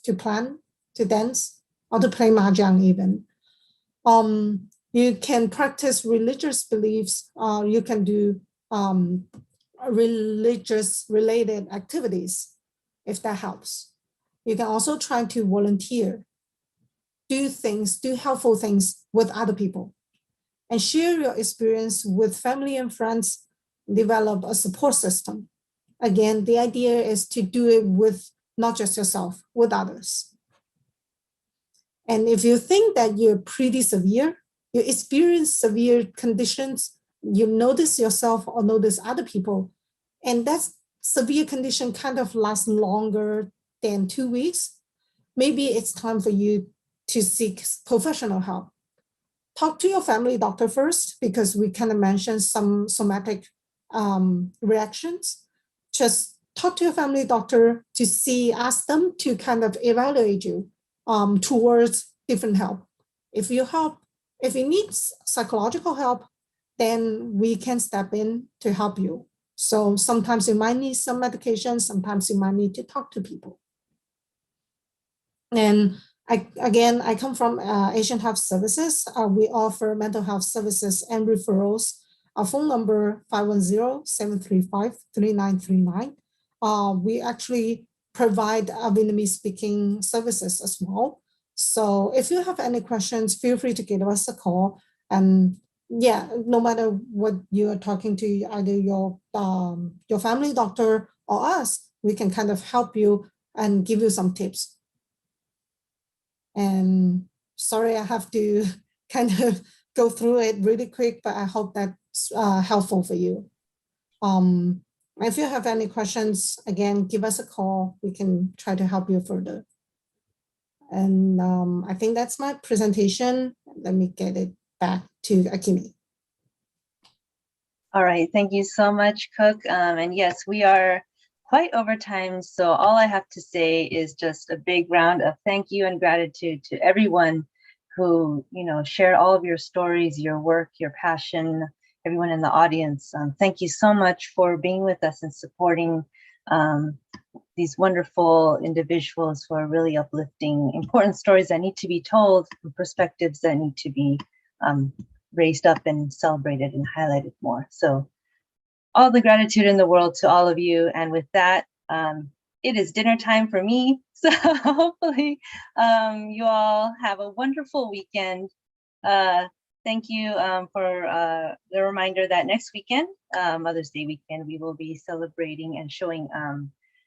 to plan, to dance, or to play mahjong even. You can practice religious beliefs. You can do religious related activities, if that helps. You can also try to volunteer, do helpful things with other people, and share your experience with family and friends, develop a support system. Again, the idea is to do it with not just yourself, with others. And if you think that you're pretty severe, you experience severe conditions, you notice yourself or notice other people, and that severe condition kind of lasts longer than 2 weeks, maybe it's time for you to seek professional help. Talk to your family doctor first, because we kind of mentioned some somatic reactions. Just talk to your family doctor to ask them to kind of evaluate you towards different help. If you need psychological help, then we can step in to help you. So sometimes you might need some medication, sometimes you might need to talk to people. And I come from Asian Health Services. We offer mental health services and referrals. Our phone number 510-735-3939. We actually provide Vietnamese speaking services as well. So if you have any questions, feel free to give us a call. And yeah, no matter what you're talking to, either your family doctor or us, we can kind of help you and give you some tips. And sorry, I have to kind of go through it really quick, but I hope that's helpful for you. If you have any questions, again, give us a call. We can try to help you further. And I think that's my presentation. Let me get it back to Akimi. All right, thank you so much, Cook. And yes, we are quite over time. So all I have to say is just a big round of thank you and gratitude to everyone who, shared all of your stories, your work, your passion, everyone in the audience. Thank you so much for being with us and supporting these wonderful individuals who are really uplifting important stories that need to be told, and perspectives that need to be raised up and celebrated and highlighted more. So all the gratitude in the world to all of you. And with that, it is dinner time for me. So hopefully you all have a wonderful weekend. Thank you for the reminder that next weekend, Mother's Day weekend, we will be celebrating and showing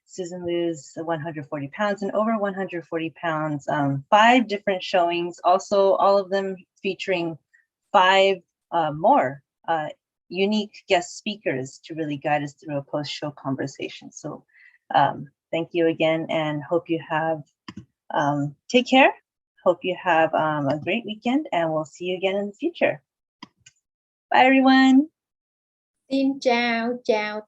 Susan Liu's 140 pounds and over 140 pounds, 5 different showings, also all of them featuring 5 more unique guest speakers to really guide us through a post-show conversation. So thank you again, and hope you have, take care. Hope you have a great weekend, and we'll see you again in the future. Bye, everyone. Xin chào, chào